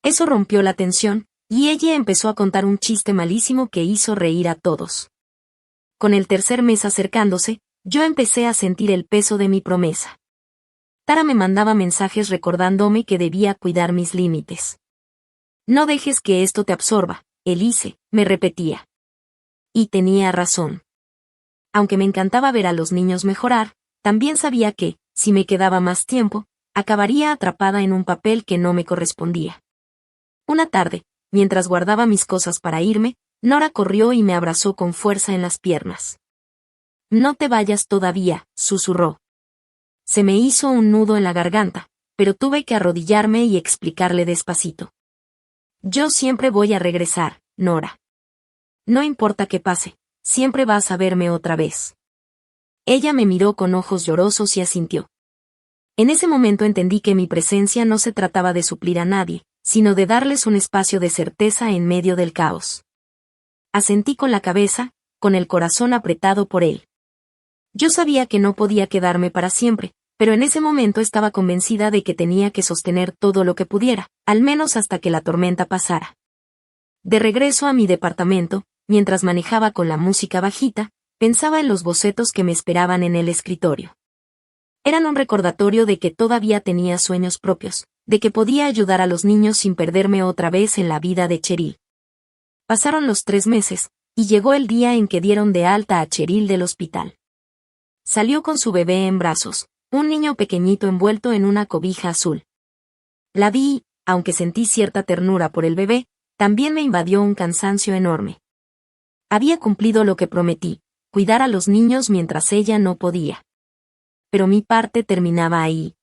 Eso rompió la tensión, y ella empezó a contar un chiste malísimo que hizo reír a todos. Con el tercer mes acercándose, yo empecé a sentir el peso de mi promesa. Tara me mandaba mensajes recordándome que debía cuidar mis límites. No dejes que esto te absorba, Gelize, me repetía. Y tenía razón. Aunque me encantaba ver a los niños mejorar, también sabía que, si me quedaba más tiempo, acabaría atrapada en un papel que no me correspondía. Una tarde, mientras guardaba mis cosas para irme, Nora corrió y me abrazó con fuerza en las piernas. No te vayas todavía, susurró. Se me hizo un nudo en la garganta, pero tuve que arrodillarme y explicarle despacito: yo siempre voy a regresar, Nora. No importa qué pase, siempre vas a verme otra vez. Ella me miró con ojos llorosos y asintió. En ese momento entendí que mi presencia no se trataba de suplir a nadie, sino de darles un espacio de certeza en medio del caos. Asentí con la cabeza, con el corazón apretado por él. Yo sabía que no podía quedarme para siempre, pero en ese momento estaba convencida de que tenía que sostener todo lo que pudiera, al menos hasta que la tormenta pasara. De regreso a mi departamento, mientras manejaba con la música bajita, pensaba en los bocetos que me esperaban en el escritorio. Eran un recordatorio de que todavía tenía sueños propios, de que podía ayudar a los niños sin perderme otra vez en la vida de Cheryl. Pasaron los 3 meses, y llegó el día en que dieron de alta a Cheryl del hospital. Salió con su bebé en brazos, un niño pequeñito envuelto en una cobija azul. La vi y, aunque sentí cierta ternura por el bebé, también me invadió un cansancio enorme. Había cumplido lo que prometí, cuidar a los niños mientras ella no podía. Pero mi parte terminaba ahí.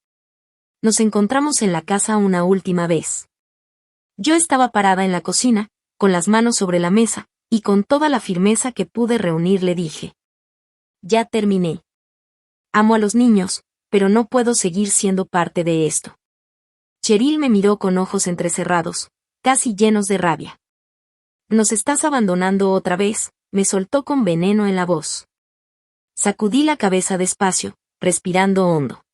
Nos encontramos en la casa una última vez. Yo estaba parada en la cocina, con las manos sobre la mesa, y con toda la firmeza que pude reunir le dije: ya terminé. Amo a los niños, pero no puedo seguir siendo parte de esto. Cheryl me miró con ojos entrecerrados, casi llenos de rabia. Nos estás abandonando otra vez, me soltó con veneno en la voz. Sacudí la cabeza despacio, respirando hondo.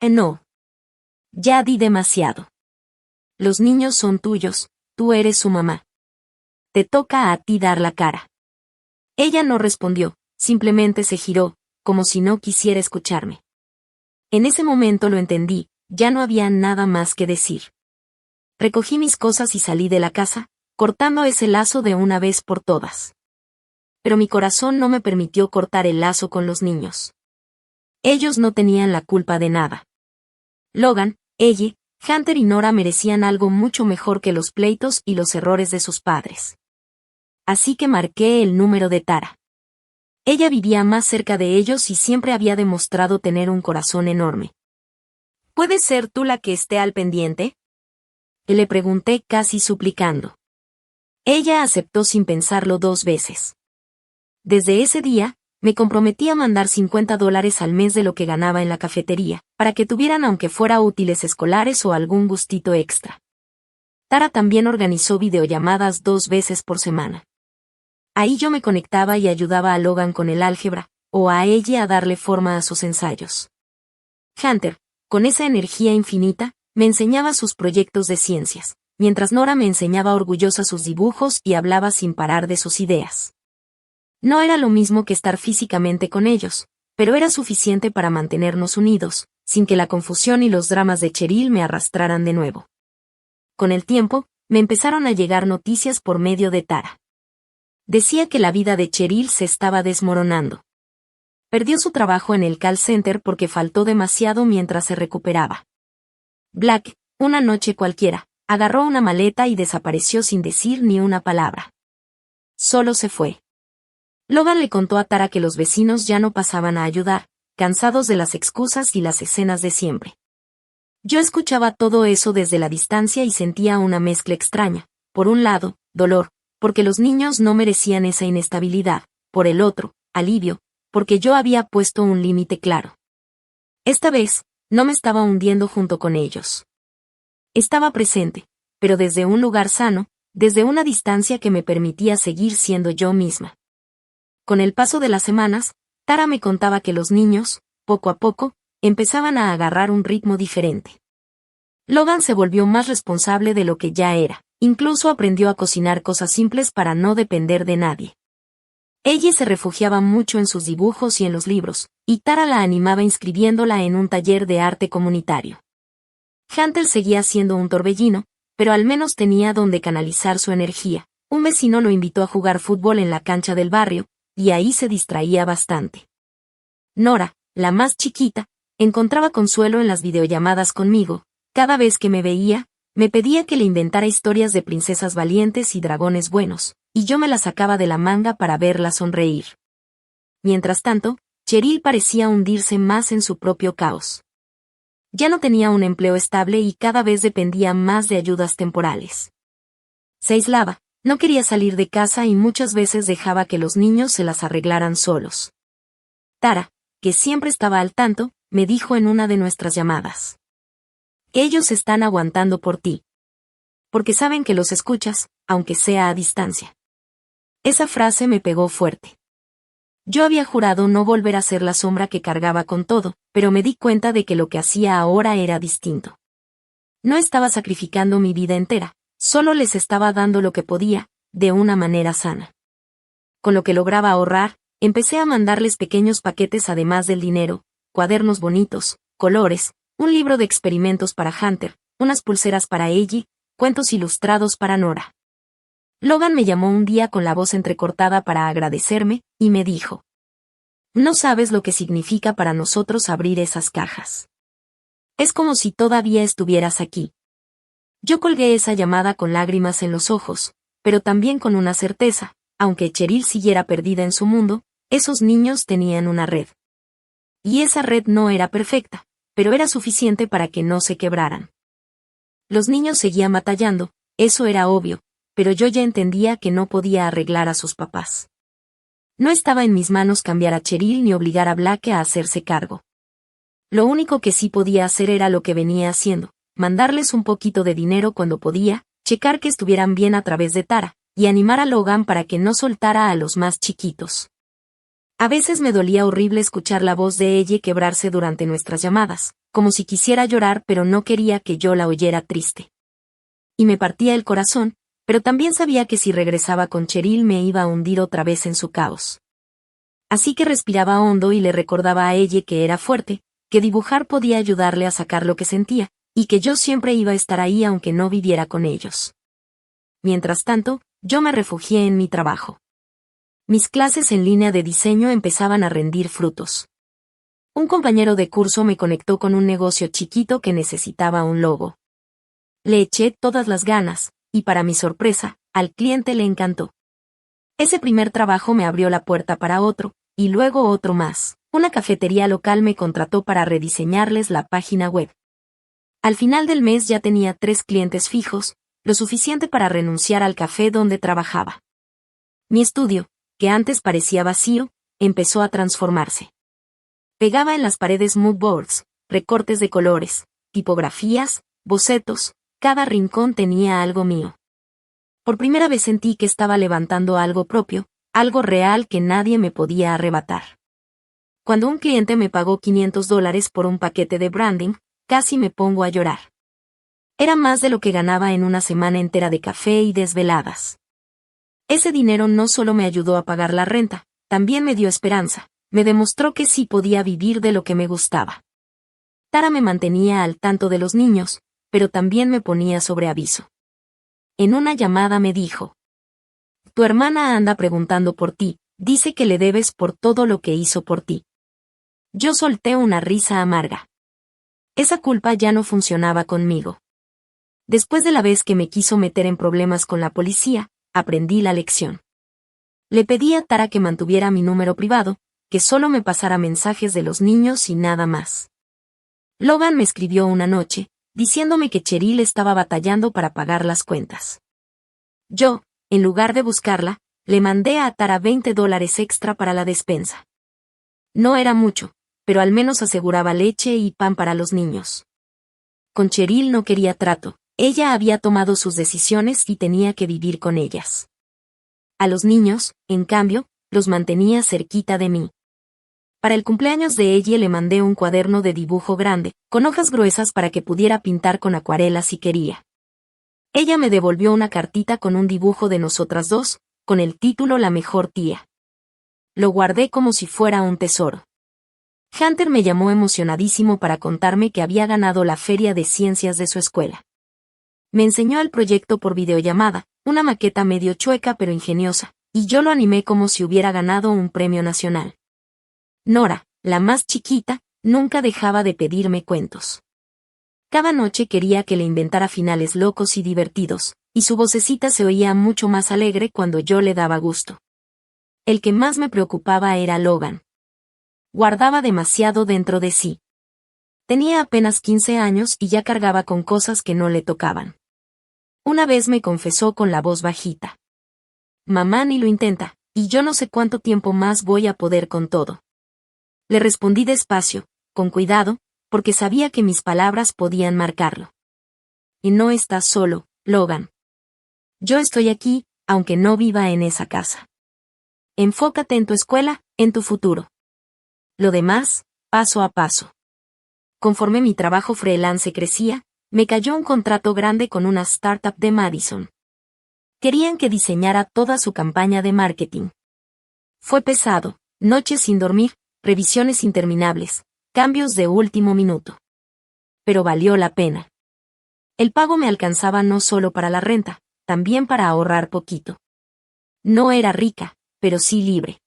No. Ya di demasiado. Los niños son tuyos, tú eres su mamá. Te toca a ti dar la cara. Ella no respondió, simplemente se giró, como si no quisiera escucharme. En ese momento lo entendí, ya no había nada más que decir. Recogí mis cosas y salí de la casa, cortando ese lazo de una vez por todas. Pero mi corazón no me permitió cortar el lazo con los niños. Ellos no tenían la culpa de nada. Logan, ella, Hunter y Nora merecían algo mucho mejor que los pleitos y los errores de sus padres. Así que marqué el número de Tara. Ella vivía más cerca de ellos y siempre había demostrado tener un corazón enorme. ¿Puedes ser tú la que esté al pendiente?, le pregunté casi suplicando. Ella aceptó sin pensarlo 2 veces. Desde ese día, me comprometí a mandar $50 al mes de lo que ganaba en la cafetería, para que tuvieran aunque fuera útiles escolares o algún gustito extra. Tara también organizó videollamadas 2 veces por semana. Ahí yo me conectaba y ayudaba a Logan con el álgebra, o a ella a darle forma a sus ensayos. Hunter, con esa energía infinita, me enseñaba sus proyectos de ciencias, mientras Nora me enseñaba orgullosa sus dibujos y hablaba sin parar de sus ideas. No era lo mismo que estar físicamente con ellos, pero era suficiente para mantenernos unidos, sin que la confusión y los dramas de Cheryl me arrastraran de nuevo. Con el tiempo, me empezaron a llegar noticias por medio de Tara. Decía que la vida de Cheryl se estaba desmoronando. Perdió su trabajo en el call center porque faltó demasiado mientras se recuperaba. Black, una noche cualquiera, agarró una maleta y desapareció sin decir ni una palabra. Solo se fue. Logan le contó a Tara que los vecinos ya no pasaban a ayudar, cansados de las excusas y las escenas de siempre. Yo escuchaba todo eso desde la distancia y sentía una mezcla extraña. Por un lado, dolor, porque los niños no merecían esa inestabilidad. Por el otro, alivio, porque yo había puesto un límite claro. Esta vez, no me estaba hundiendo junto con ellos. Estaba presente, pero desde un lugar sano, desde una distancia que me permitía seguir siendo yo misma. Con el paso de las semanas, Tara me contaba que los niños, poco a poco, empezaban a agarrar un ritmo diferente. Logan se volvió más responsable de lo que ya era, incluso aprendió a cocinar cosas simples para no depender de nadie. Ella se refugiaba mucho en sus dibujos y en los libros, y Tara la animaba inscribiéndola en un taller de arte comunitario. Hunter seguía siendo un torbellino, pero al menos tenía donde canalizar su energía. Un vecino lo invitó a jugar fútbol en la cancha del barrio, y ahí se distraía bastante. Nora, la más chiquita, encontraba consuelo en las videollamadas conmigo. Cada vez que me veía, me pedía que le inventara historias de princesas valientes y dragones buenos, y yo me las sacaba de la manga para verla sonreír. Mientras tanto, Cheryl parecía hundirse más en su propio caos. Ya no tenía un empleo estable y cada vez dependía más de ayudas temporales. Se aislaba, no quería salir de casa y muchas veces dejaba que los niños se las arreglaran solos. Tara, que siempre estaba al tanto, me dijo en una de nuestras llamadas: ellos están aguantando por ti. Porque saben que los escuchas, aunque sea a distancia. Esa frase me pegó fuerte. Yo había jurado no volver a ser la sombra que cargaba con todo, pero me di cuenta de que lo que hacía ahora era distinto. No estaba sacrificando mi vida entera, solo les estaba dando lo que podía, de una manera sana. Con lo que lograba ahorrar, empecé a mandarles pequeños paquetes además del dinero, cuadernos bonitos, colores, un libro de experimentos para Hunter, unas pulseras para Ellie, cuentos ilustrados para Nora. Logan me llamó un día con la voz entrecortada para agradecerme, y me dijo: «No sabes lo que significa para nosotros abrir esas cajas. Es como si todavía estuvieras aquí». Yo colgué esa llamada con lágrimas en los ojos, pero también con una certeza: aunque Cheryl siguiera perdida en su mundo, esos niños tenían una red. Y esa red no era perfecta, pero era suficiente para que no se quebraran. Los niños seguían batallando, eso era obvio, pero yo ya entendía que no podía arreglar a sus papás. No estaba en mis manos cambiar a Cheryl ni obligar a Blake a hacerse cargo. Lo único que sí podía hacer era lo que venía haciendo: mandarles un poquito de dinero cuando podía, checar que estuvieran bien a través de Tara, y animar a Logan para que no soltara a los más chiquitos. A veces me dolía horrible escuchar la voz de ella quebrarse durante nuestras llamadas, como si quisiera llorar pero no quería que yo la oyera triste. Y me partía el corazón, pero también sabía que si regresaba con Cheryl me iba a hundir otra vez en su caos. Así que respiraba hondo y le recordaba a ella que era fuerte, que dibujar podía ayudarle a sacar lo que sentía, y que yo siempre iba a estar ahí aunque no viviera con ellos. Mientras tanto, yo me refugié en mi trabajo. Mis clases en línea de diseño empezaban a rendir frutos. Un compañero de curso me conectó con un negocio chiquito que necesitaba un logo. Le eché todas las ganas, y para mi sorpresa, al cliente le encantó. Ese primer trabajo me abrió la puerta para otro, y luego otro más. Una cafetería local me contrató para rediseñarles la página web. Al final del mes ya tenía 3 clientes fijos, lo suficiente para renunciar al café donde trabajaba. Mi estudio, que antes parecía vacío, empezó a transformarse. Pegaba en las paredes mood boards, recortes de colores, tipografías, bocetos, cada rincón tenía algo mío. Por primera vez sentí que estaba levantando algo propio, algo real que nadie me podía arrebatar. Cuando un cliente me pagó $500 por un paquete de branding, casi me pongo a llorar. Era más de lo que ganaba en una semana entera de café y desveladas. Ese dinero no solo me ayudó a pagar la renta, también me dio esperanza, me demostró que sí podía vivir de lo que me gustaba. Tara me mantenía al tanto de los niños, pero también me ponía sobre aviso. En una llamada me dijo: «Tu hermana anda preguntando por ti, dice que le debes por todo lo que hizo por ti». Yo solté una risa amarga. Esa culpa ya no funcionaba conmigo. Después de la vez que me quiso meter en problemas con la policía, aprendí la lección. Le pedí a Tara que mantuviera mi número privado, que solo me pasara mensajes de los niños y nada más. Logan me escribió una noche, diciéndome que Cheryl estaba batallando para pagar las cuentas. Yo, en lugar de buscarla, le mandé a Tara $20 extra para la despensa. No era mucho, pero al menos aseguraba leche y pan para los niños. Con Cheryl no quería trato, ella había tomado sus decisiones y tenía que vivir con ellas. A los niños, en cambio, los mantenía cerquita de mí. Para el cumpleaños de ella le mandé un cuaderno de dibujo grande, con hojas gruesas para que pudiera pintar con acuarela si quería. Ella me devolvió una cartita con un dibujo de nosotras dos, con el título La mejor tía. Lo guardé como si fuera un tesoro. Hunter me llamó emocionadísimo para contarme que había ganado la feria de ciencias de su escuela. Me enseñó el proyecto por videollamada, una maqueta medio chueca pero ingeniosa, y yo lo animé como si hubiera ganado un premio nacional. Nora, la más chiquita, nunca dejaba de pedirme cuentos. Cada noche quería que le inventara finales locos y divertidos, y su vocecita se oía mucho más alegre cuando yo le daba gusto. El que más me preocupaba era Logan. Guardaba demasiado dentro de sí. Tenía apenas 15 años y ya cargaba con cosas que no le tocaban. Una vez me confesó con la voz bajita: «Mamá ni lo intenta, y yo no sé cuánto tiempo más voy a poder con todo». Le respondí despacio, con cuidado, porque sabía que mis palabras podían marcarlo. «Y no estás solo, Logan. Yo estoy aquí, aunque no viva en esa casa». enfócate en tu escuela, en tu futuro. Lo demás, paso a paso. Conforme mi trabajo freelance crecía, me cayó un contrato grande con una startup de Madison. Querían que diseñara toda su campaña de marketing. Fue pesado, noches sin dormir, revisiones interminables, cambios de último minuto. Pero valió la pena. El pago me alcanzaba no solo para la renta, también para ahorrar poquito. No era rica, pero sí libre.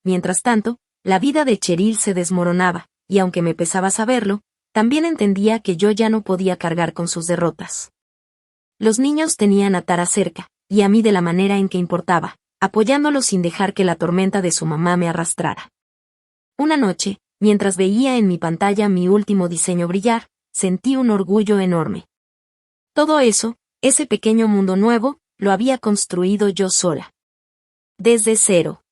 Mientras tanto, la vida de Cheryl se desmoronaba, y aunque me pesaba saberlo, también entendía que yo ya no podía cargar con sus derrotas. Los niños tenían a Tara cerca, y a mí de la manera en que importaba, apoyándolos sin dejar que la tormenta de su mamá me arrastrara. Una noche, mientras veía en mi pantalla mi último diseño brillar, sentí un orgullo enorme. Todo eso, ese pequeño mundo nuevo, lo había construido yo sola. Desde cero.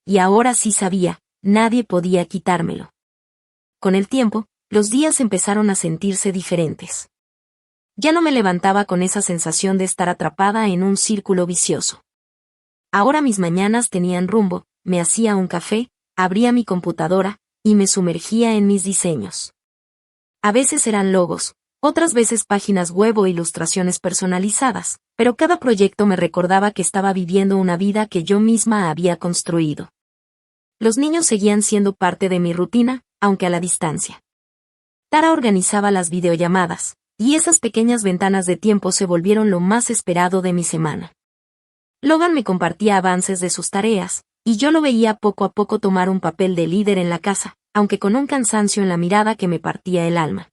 Y ahora sí sabía, nadie podía quitármelo. Con el tiempo, los días empezaron a sentirse diferentes. Ya no me levantaba con esa sensación de estar atrapada en un círculo vicioso. Ahora mis mañanas tenían rumbo, me hacía un café, abría mi computadora, y me sumergía en mis diseños. A veces eran logos, otras veces páginas web o ilustraciones personalizadas, pero cada proyecto me recordaba que estaba viviendo una vida que yo misma había construido. Los niños seguían siendo parte de mi rutina, aunque a la distancia. Tara organizaba las videollamadas, y esas pequeñas ventanas de tiempo se volvieron lo más esperado de mi semana. Logan me compartía avances de sus tareas, y yo lo veía poco a poco tomar un papel de líder en la casa, aunque con un cansancio en la mirada que me partía el alma.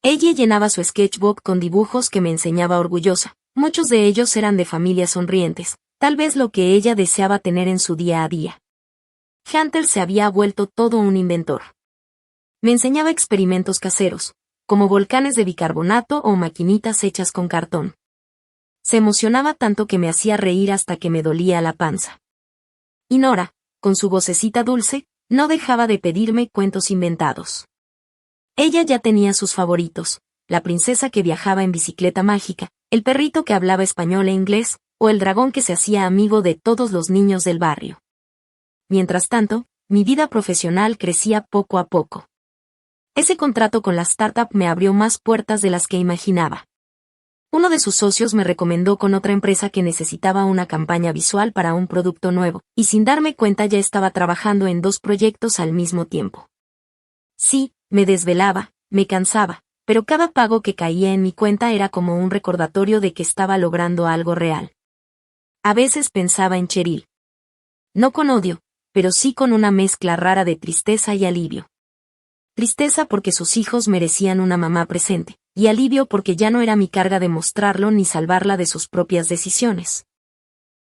Ella llenaba su sketchbook con dibujos que me enseñaba orgullosa, muchos de ellos eran de familias sonrientes, tal vez lo que ella deseaba tener en su día a día. Hunter se había vuelto todo un inventor. Me enseñaba experimentos caseros, como volcanes de bicarbonato o maquinitas hechas con cartón. Se emocionaba tanto que me hacía reír hasta que me dolía la panza. Y Nora, con su vocecita dulce, no dejaba de pedirme cuentos inventados. Ella ya tenía sus favoritos, la princesa que viajaba en bicicleta mágica, el perrito que hablaba español e inglés, o el dragón que se hacía amigo de todos los niños del barrio. Mientras tanto, mi vida profesional crecía poco a poco. Ese contrato con la startup me abrió más puertas de las que imaginaba. Uno de sus socios me recomendó con otra empresa que necesitaba una campaña visual para un producto nuevo, y sin darme cuenta ya estaba trabajando en 2 proyectos al mismo tiempo. Sí, me desvelaba, me cansaba, pero cada pago que caía en mi cuenta era como un recordatorio de que estaba logrando algo real. A veces pensaba en Cheryl. No con odio, pero sí con una mezcla rara de tristeza y alivio. Tristeza porque sus hijos merecían una mamá presente, y alivio porque ya no era mi carga demostrarlo ni salvarla de sus propias decisiones.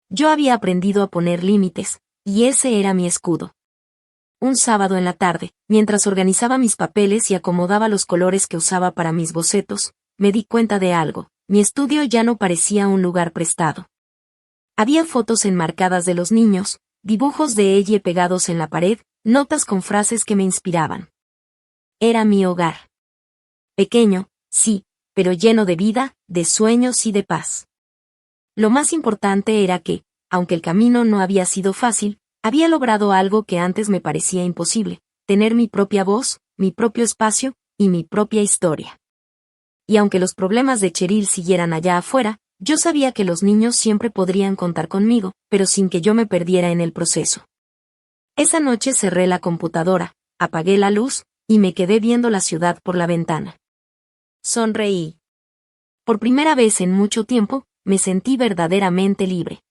Yo había aprendido a poner límites, y ese era mi escudo. Un sábado en la tarde, mientras organizaba mis papeles y acomodaba los colores que usaba para mis bocetos, me di cuenta de algo, mi estudio ya no parecía un lugar prestado. Había fotos enmarcadas de los niños, dibujos de ella pegados en la pared, notas con frases que me inspiraban. Era mi hogar. Pequeño, sí, pero lleno de vida, de sueños y de paz. Lo más importante era que, aunque el camino no había sido fácil, había logrado algo que antes me parecía imposible, tener mi propia voz, mi propio espacio, y mi propia historia. Y aunque los problemas de Cheryl siguieran allá afuera, yo sabía que los niños siempre podrían contar conmigo, pero sin que yo me perdiera en el proceso. Esa noche cerré la computadora, apagué la luz, y me quedé viendo la ciudad por la ventana. Sonreí. Por primera vez en mucho tiempo, me sentí verdaderamente libre.